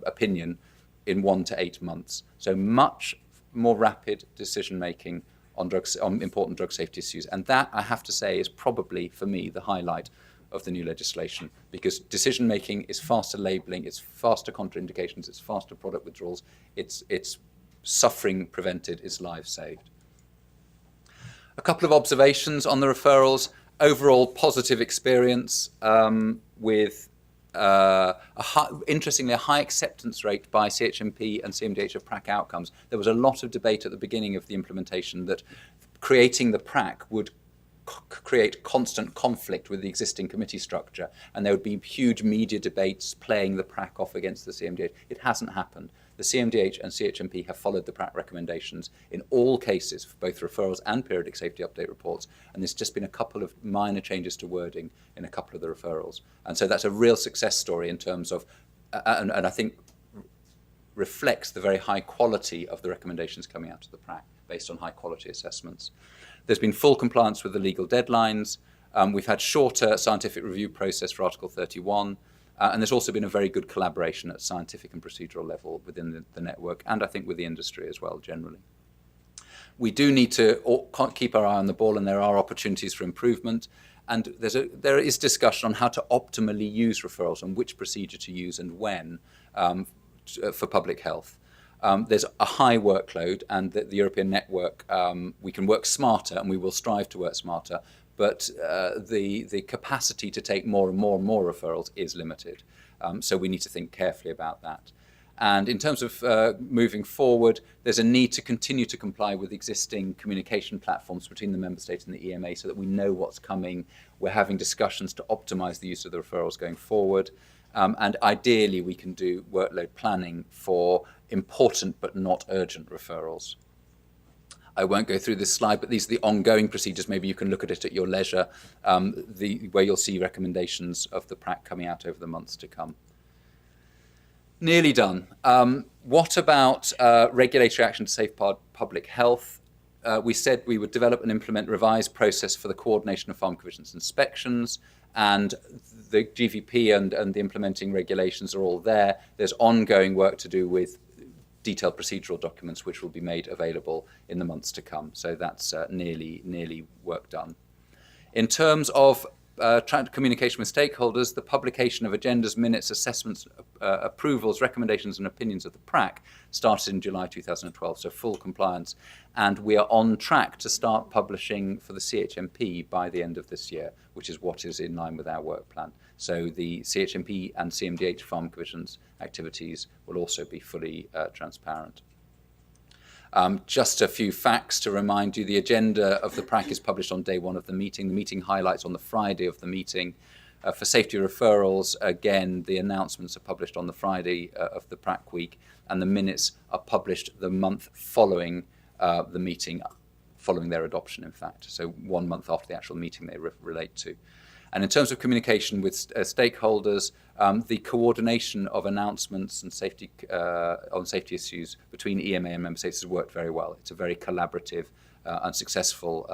opinion in 1 to 8 months. So much more rapid decision making on important drug safety issues. And that, I have to say, is probably, for me, the highlight of the new legislation, because decision making is faster labelling, it's faster contraindications, it's faster product withdrawals, it's suffering prevented, it's lives saved. A couple of observations on the referrals. Overall positive experience with, interestingly, a high acceptance rate by CHMP and CMDH of PRAC outcomes. There was a lot of debate at the beginning of the implementation that creating the PRAC would create constant conflict with the existing committee structure, and there would be huge media debates playing the PRAC off against the CMDH. It hasn't happened. The CMDH and CHMP have followed the PRAC recommendations in all cases for both referrals and periodic safety update reports, and there's just been a couple of minor changes to wording in a couple of the referrals. And so that's a real success story in terms of, and I think reflects the very high quality of the recommendations coming out of the PRAC based on high quality assessments. There's been full compliance with the legal deadlines. We've had shorter scientific review process for Article 31. And there's also been a very good collaboration at scientific and procedural level within the network, and I think with the industry as well, generally. We do need to keep our eye on the ball, and there are opportunities for improvement. And there is discussion on how to optimally use referrals and which procedure to use and when for public health. There's a high workload, and the European network, we can work smarter, and we will strive to work smarter, but the capacity to take more and more and more referrals is limited. So we need to think carefully about that. And in terms of moving forward, there's a need to continue to comply with existing communication platforms between the member states and the EMA so that we know what's coming. We're having discussions to optimise the use of the referrals going forward. And ideally, we can do workload planning for important but not urgent referrals. I won't go through this slide, but these are the ongoing procedures. Maybe you can look at it at your leisure, where you'll see recommendations of the PRAC coming out over the months to come. Nearly done. What about regulatory action to safeguard public health? We said we would develop and implement revised process for the coordination of pharmacovigilance inspections, and the GVP and the implementing regulations are all there. There's ongoing work to do with detailed procedural documents which will be made available in the months to come. So that's nearly work done. In terms of communication with stakeholders, the publication of agendas, minutes, assessments, approvals, recommendations and opinions of the PRAC started in July 2012, so full compliance. And we are on track to start publishing for the CHMP by the end of this year, which is what is in line with our work plan. So the CHMP and CMDH pharmacovigilance activities will also be fully transparent. Just a few facts to remind you. The agenda of the PRAC is published on day 1 of the meeting. The meeting highlights on the Friday of the meeting. For safety referrals, again, the announcements are published on the Friday of the PRAC week, and the minutes are published the month following the meeting, following their adoption, in fact. So 1 month after the actual meeting they relate to. And in terms of communication with stakeholders, the coordination of announcements and safety on safety issues between EMA and member states has worked very well. It's a very collaborative and successful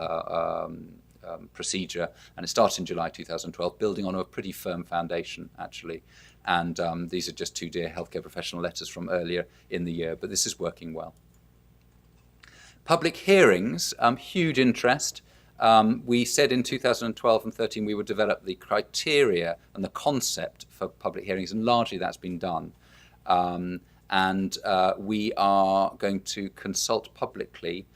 procedure, and it started in July 2012, building on a pretty firm foundation, actually. And these are just two Dear Healthcare Professional letters from earlier in the year, but this is working well. Public hearings, huge interest. We said in 2012 and 13 we would develop the criteria and the concept for public hearings, and largely that's been done. We are going to consult publicly.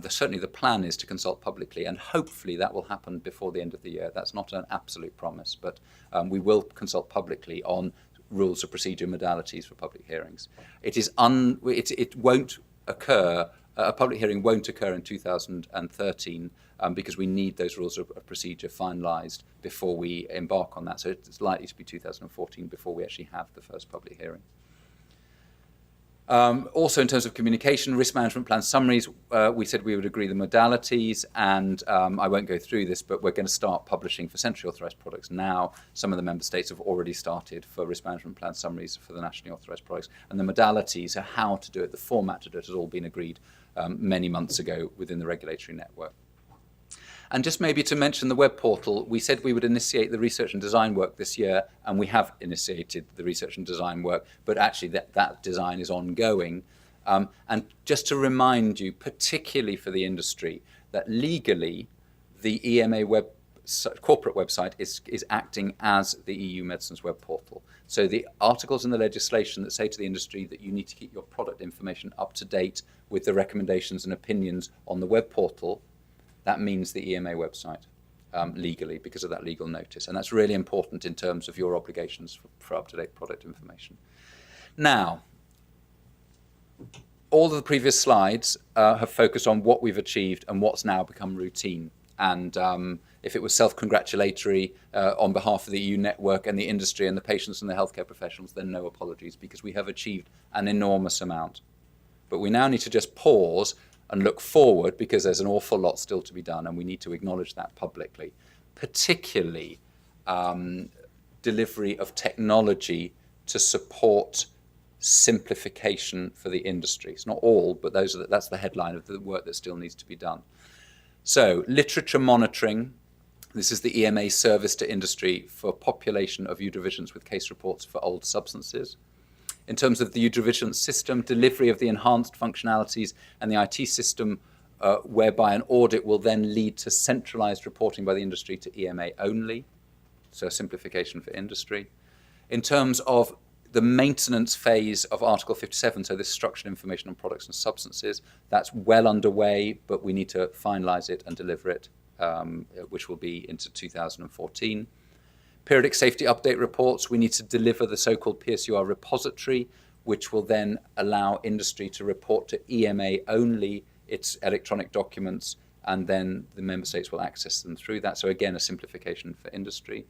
Certainly the plan is to consult publicly, and hopefully that will happen before the end of the year. That's not an absolute promise, but we will consult publicly on rules of procedure modalities for public hearings. It won't occur. A public hearing won't occur in 2013 because we need those rules of procedure finalised before we embark on that. So it's likely to be 2014 before we actually have the first public hearing. Also, in terms of communication, risk management plan summaries, we said we would agree the modalities, and I won't go through this, but we're going to start publishing for centrally authorised products now. Some of the member states have already started for risk management plan summaries for the nationally authorised products, and the modalities, how to do it, the format to do it, has all been agreed many months ago within the regulatory network. And just maybe to mention the web portal, we said we would initiate the research and design work this year, and we have initiated the research and design work, but actually that design is ongoing. And just to remind you, particularly for the industry, that legally the EMA corporate website is acting as the EU Medicines web portal. So the articles in the legislation that say to the industry that you need to keep your product information up to date with the recommendations and opinions on the web portal, that means the EMA website legally, because of that legal notice. And that's really important in terms of your obligations for up-to-date product information. Now, all of the previous slides have focused on what we've achieved and what's now become routine. And if it was self-congratulatory on behalf of the EU network and the industry and the patients and the healthcare professionals, then no apologies, because we have achieved an enormous amount. But we now need to just pause and look forward, because there's an awful lot still to be done, and we need to acknowledge that publicly, particularly delivery of technology to support simplification for the industry. It's not all, but that's the headline of the work that still needs to be done. So, literature monitoring. This is the EMA service to industry for population of Eurovigilance with case reports for old substances. In terms of the Eurovigilance system, delivery of the enhanced functionalities and the IT system whereby an audit will then lead to centralised reporting by the industry to EMA only, so simplification for industry. In terms of the maintenance phase of Article 57, so this structured information on products and substances, that's well underway, but we need to finalise it and deliver it, which will be into 2014. Periodic safety update reports, we need to deliver the so-called PSUR repository, which will then allow industry to report to EMA only its electronic documents, and then the member states will access them through that. So again, a simplification for industry.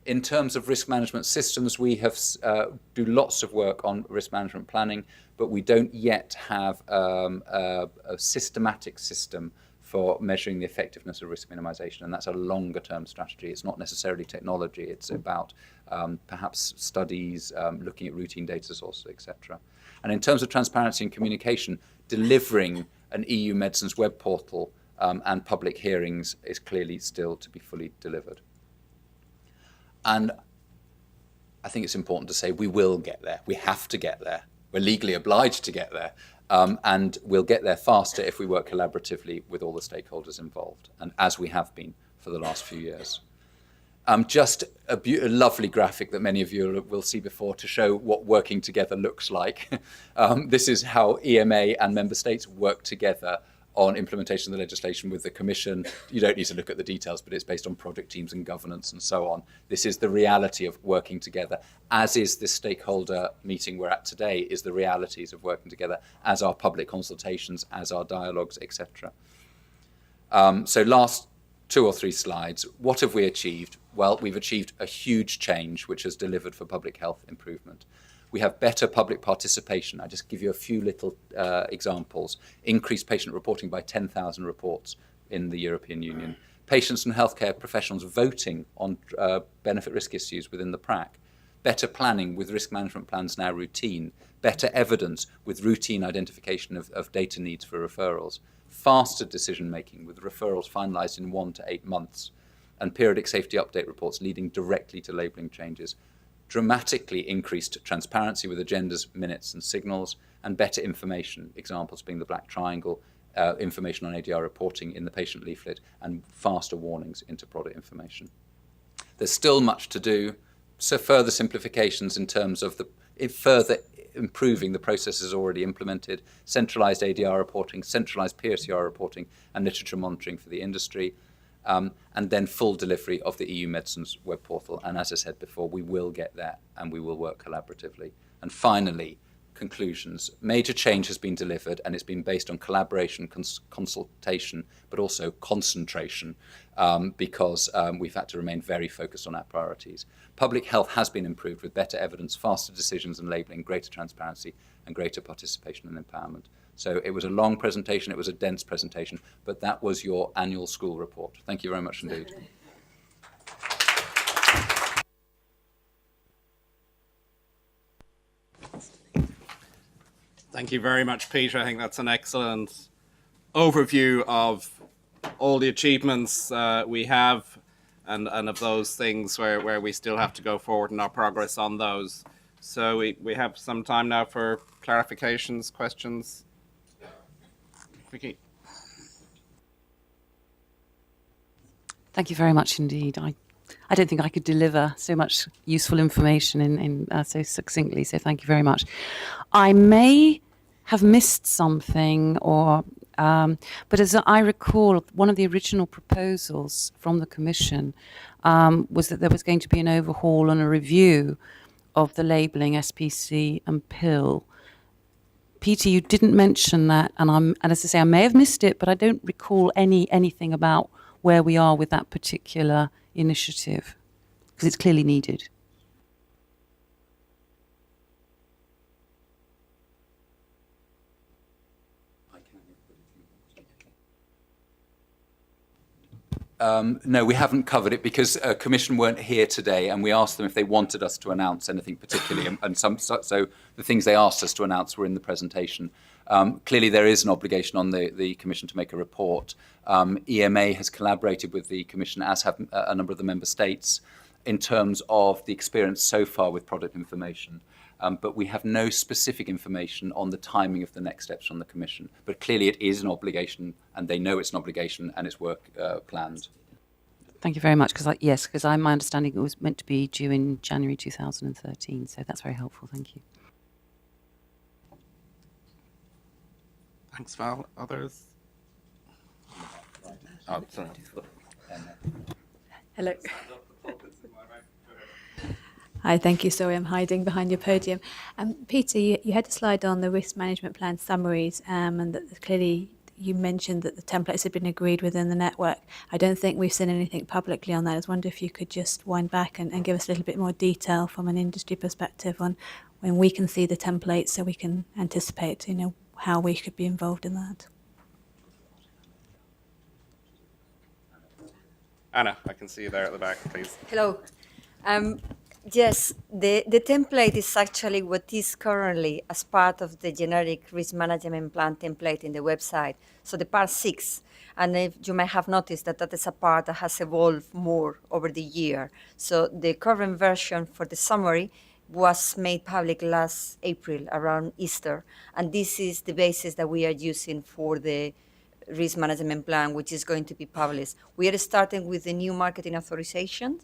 In terms of risk management systems, we have do lots of work on risk management planning, but we don't yet have a systematic system for measuring the effectiveness of risk minimization, and that's a longer-term strategy. It's not necessarily technology, it's about perhaps studies, looking at routine data sources, etc. And in terms of transparency and communication, delivering an EU Medicines web portal and public hearings is clearly still to be fully delivered. And I think it's important to say we will get there. We have to get there. We're legally obliged to get there. And we'll get there faster if we work collaboratively with all the stakeholders involved, and as we have been for the last few years. Just a lovely graphic that many of you will see before to show what working together looks like. This is how EMA and member states work together on implementation of the legislation with the Commission. You don't need to look at the details, but it's based on project teams and governance and so on. This is the reality of working together, as is this stakeholder meeting we're at today, is the realities of working together, as are public consultations, as are dialogues, etc. So last 2 or 3 slides. What have we achieved? Well, we've achieved a huge change which has delivered for public health improvement. We have better public participation. I'll just give you a few little examples. Increased patient reporting by 10,000 reports in the European Union. patients and healthcare professionals voting on benefit risk issues within the PRAC, better planning with risk management plans now routine, better evidence with routine identification of data needs for referrals, faster decision making with referrals finalised in 1 to 8 months, and periodic safety update reports leading directly to labelling changes, dramatically increased transparency with agendas, minutes and signals, and better information, examples being the black triangle, information on ADR reporting in the patient leaflet, and faster warnings into product information. There's still much to do, so further simplifications in terms of further improving the processes already implemented, centralised ADR reporting, centralised PSURS reporting, and literature monitoring for the industry, and then full delivery of the EU Medicines web portal. And as I said before, we will get there and we will work collaboratively. And finally, conclusions. Major change has been delivered, and it's been based on collaboration, consultation, but also concentration, because we've had to remain very focused on our priorities. Public health has been improved with better evidence, faster decisions and labelling, greater transparency, and greater participation and empowerment. So it was a long presentation, it was a dense presentation, but that was your annual school report. Thank you very much indeed. Thank you very much, Peter. I think that's an excellent overview of all the achievements we have and of those things where we still have to go forward in our progress on those. So we have some time now for clarifications, questions. Vicky. Thank you very much indeed. I don't think I could deliver so much useful information in so succinctly, so thank you very much. I may have missed something, but as I recall, one of the original proposals from the Commission was that there was going to be an overhaul and a review of the labelling SPC and pill. Peter, you didn't mention that, and as I say, I may have missed it, but I don't recall anything about where we are with that particular initiative, because it's clearly needed. No, we haven't covered it because Commission weren't here today, and we asked them if they wanted us to announce anything particularly, so the things they asked us to announce were in the presentation. Clearly, there is an obligation on the Commission to make a report. EMA has collaborated with the Commission, as have a number of the member states, in terms of the experience so far with product information. But we have no specific information on the timing of the next steps from the Commission. But clearly it is an obligation, and they know it's an obligation, and it's work planned. Thank you very much, because my understanding it was meant to be due in January 2013, so that's very helpful. Thank you. Thanks, Val. Others? Oh, sorry. Hello. Hi, thank you. Sorry, I'm hiding behind your podium. Peter, you had a slide on the risk management plan summaries, and that clearly you mentioned that the templates had been agreed within the network. I don't think we've seen anything publicly on that. I was wondering if you could just wind back and give us a little bit more detail from an industry perspective on when we can see the templates, so we can anticipate, how we could be involved in that. Anna, I can see you there at the back, please. Hello. Yes, the template is actually what is currently as part of the generic risk management plan template in the website. So the part 6, and if you might have noticed that is a part that has evolved more over the year. So the current version for the summary was made public last April around Easter, and this is the basis that we are using for the risk management plan, which is going to be published. We are starting with the new marketing authorization.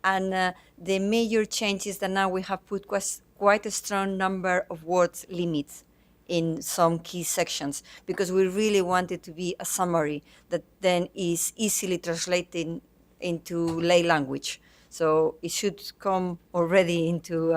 And the major change is that now we have put quite a strong number of words limits in some key sections, because we really want it to be a summary that then is easily translated into lay language. So it should come already into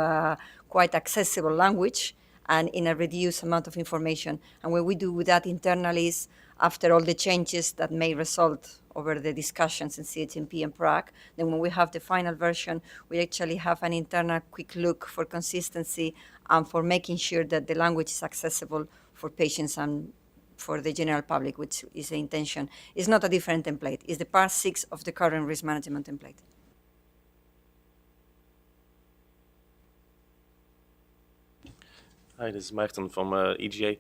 quite accessible language and in a reduced amount of information. And what we do with that internally is, after all the changes that may result over the discussions in CHMP and PRAC, then when we have the final version, we actually have an internal quick look for consistency and for making sure that the language is accessible for patients and for the general public, which is the intention. It's not a different template. It's the part 6 of the current risk management template. Hi, this is Maarten from EGA.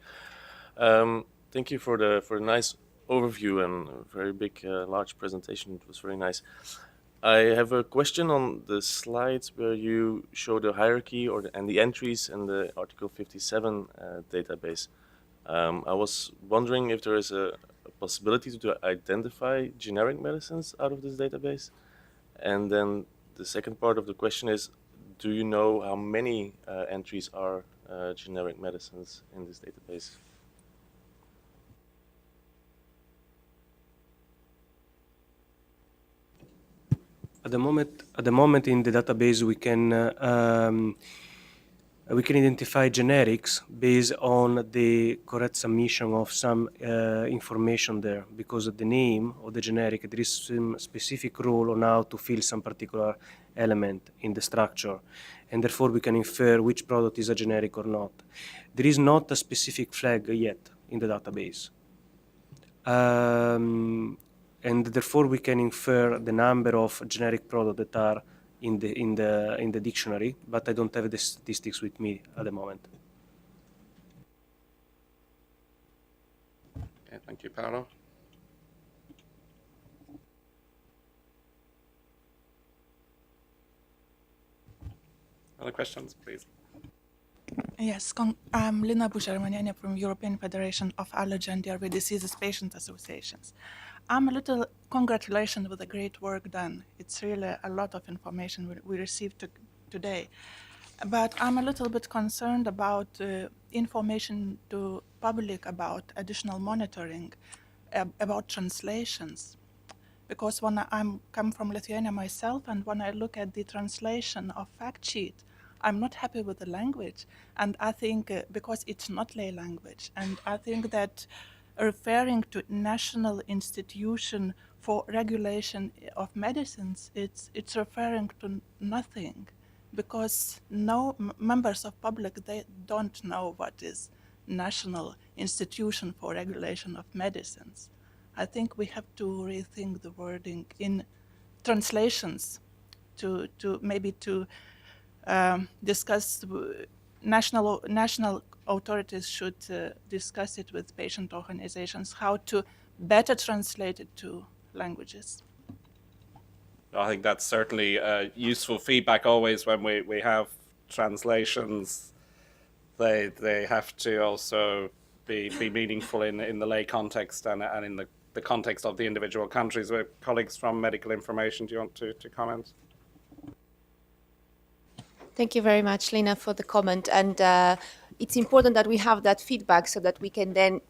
Thank you for the nice overview and a very big, large presentation. It was very nice. I have a question on the slides where you show the hierarchy and the entries in the Article 57 database. I was wondering if there is a possibility to identify generic medicines out of this database. And then the second part of the question is, do you know how many entries are generic medicines in this database? At the moment in the database, we can identify generics based on the correct submission of some information there, because of the name of the generic, there is some specific rule on how to fill some particular element in the structure, and therefore we can infer which product is a generic or not. There is not a specific flag yet in the database. And therefore we can infer the number of generic products that are in the dictionary, but I don't have the statistics with me at the moment. Okay, thank you, Paolo. Other questions, please? Yes, I'm Lina Bujarmaniania from European Federation of Allergy and Rare Diseases Patient Associations. Congratulations with the great work done. It's really a lot of information we received today. But I'm a little bit concerned about information to public about additional monitoring, about translations. Because when I come from Lithuania myself, and when I look at the translation of fact sheet, I'm not happy with the language. And I think because it's not lay language, and I think that referring to national institution for regulation of medicines, it's referring to nothing, because no members of public, they don't know what is national institution for regulation of medicines. I think we have to rethink the wording in translations to maybe to discuss. National authorities should discuss it with patient organizations, how to better translate it to languages. I think that's certainly useful feedback always when we have translations. They have to also be meaningful in the lay context and in the context of the individual countries. Colleagues from Medical Information, do you want to comment? Thank you very much, Lina, for the comment. And it's important that we have that feedback so that we can then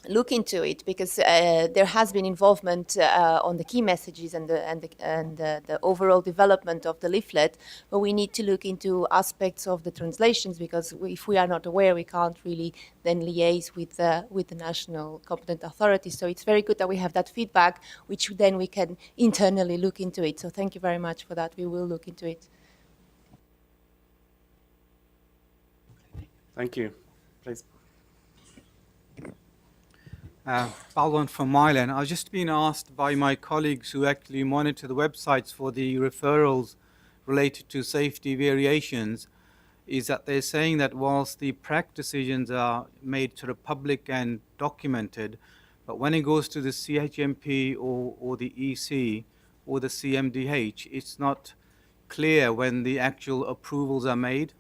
look into it, because there has been involvement on the key messages and the overall development of the leaflet, but we need to look into aspects of the translations, because if we are not aware, we can't really then liaise with the national competent authorities. So it's very good that we have that feedback, which then we can internally look into it. So thank you very much for that. We will look into it. Thank you. Please. Balwan from Milan. I was just being asked by my colleagues who actually monitor the websites for the referrals related to safety variations, is that they're saying that whilst the PRAC decisions are made to the public and documented, but when it goes to the CHMP or the EC or the CMDH, it's not clear when the actual approvals are made.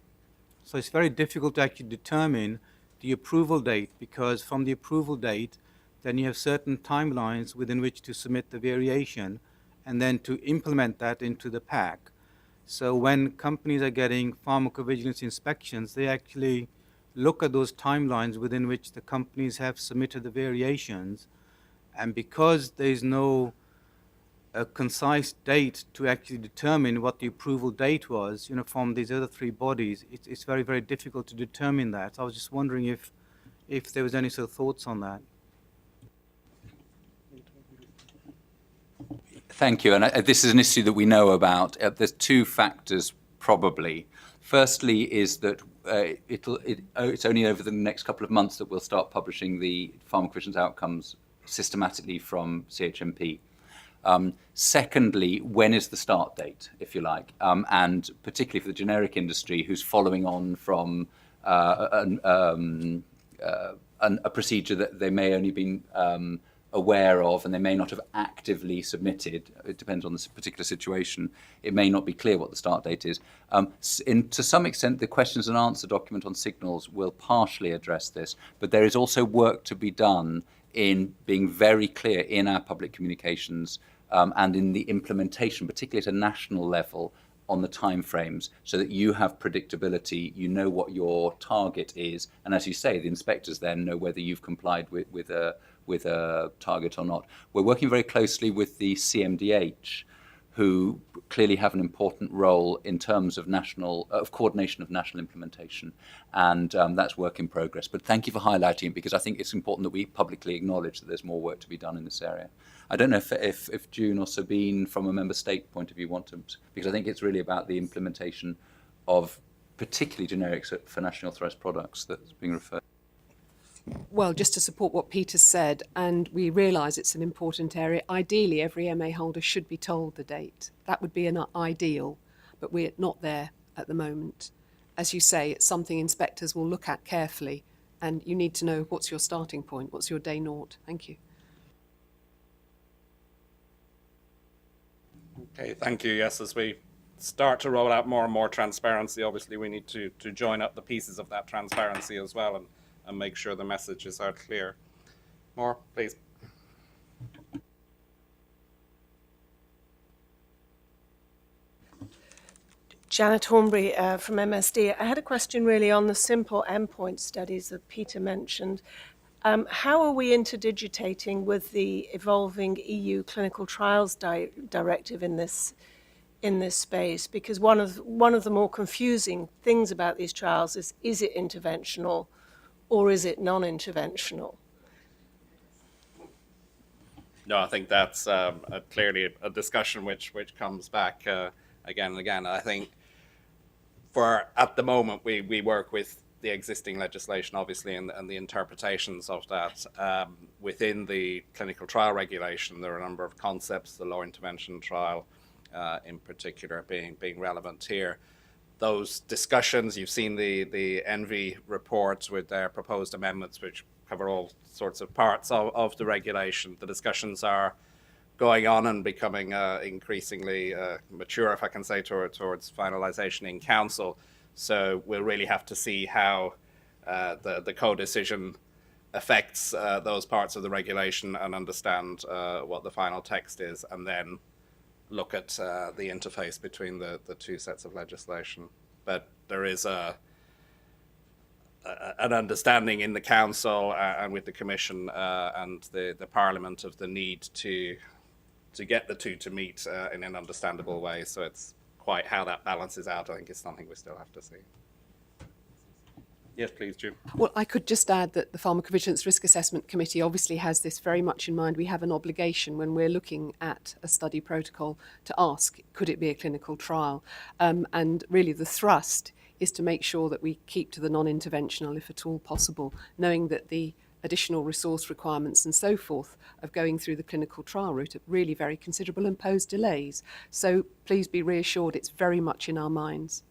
So it's very difficult to actually determine the approval date, because from the approval date, then you have certain timelines within which to submit the variation and then to implement that into the PAC. So when companies are getting pharmacovigilance inspections, they actually look at those timelines within which the companies have submitted the variations. And because there is no a concise date to actually determine what the approval date was, from these other three bodies, it's very, very difficult to determine that. So I was just wondering if there was any sort of thoughts on that. Thank you. And this is an issue that we know about. There's two factors, probably. Firstly is that it's only over the next couple of months that we'll start publishing the pharmacovigilance outcomes systematically from CHMP. Secondly, when is the start date, if you like? And particularly for the generic industry, who's following on from a procedure that they may only been aware of, and they may not have actively submitted. It depends on the particular situation. It may not be clear what the start date is. To some extent, the questions and answer document on signals will partially address this, but there is also work to be done in being very clear in our public communications and in the implementation, particularly at a national level, on the timeframes, so that you have predictability, you know what your target is, and as you say, the inspectors then know whether you've complied with a target or not. We're working very closely with the CMDH, who clearly have an important role in terms of coordination of national implementation, and that's work in progress. But thank you for highlighting it, because I think it's important that we publicly acknowledge that there's more work to be done in this area. I don't know if June or Sabine, from a member state point of view, want to, because I think it's really about the implementation of particularly generics for nationally authorised products that's being referred. Well, just to support what Peter said, and we realise it's an important area, ideally every MA holder should be told the date. That would be an ideal, but we're not there at the moment. As you say, it's something inspectors will look at carefully, and you need to know what's your starting point, what's your day naught. Thank you. Okay, thank you. Yes, as we start to roll out more and more transparency, obviously we need to join up the pieces of that transparency as well, and make sure the messages are clear. More, please. Janet Hornbury from MSD. I had a question really on the simple endpoint studies that Peter mentioned. How are we interdigitating with the evolving EU clinical trials directive in this space? Because one of the more confusing things about these trials is it interventional or is it non-interventional? No, I think that's clearly a discussion which comes back again and again. I think at the moment we work with the existing legislation, obviously, and the interpretations of that. Within the clinical trial regulation, there are a number of concepts, the low intervention trial in particular being relevant here. Those discussions, you've seen the ENVI reports with their proposed amendments, which cover all sorts of parts of the regulation. The discussions are going on and becoming increasingly mature, if I can say, towards finalisation in Council. So we'll really have to see how the co-decision affects those parts of the regulation and understand what the final text is, and then look at the interface between the two sets of legislation. But there is an understanding in the Council and with the Commission and the Parliament of the need to get the two to meet in an understandable way. So it's quite how that balances out, I think, is something we still have to see. Yes, please, June. Well, I could just add that the Pharmacovigilance Risk Assessment Committee obviously has this very much in mind. We have an obligation when we're looking at a study protocol to ask, could it be a clinical trial? And really the thrust is to make sure that we keep to the non-interventional, if at all possible, knowing that the additional resource requirements and so forth of going through the clinical trial route are really very considerable and pose delays. So please be reassured it's very much in our minds.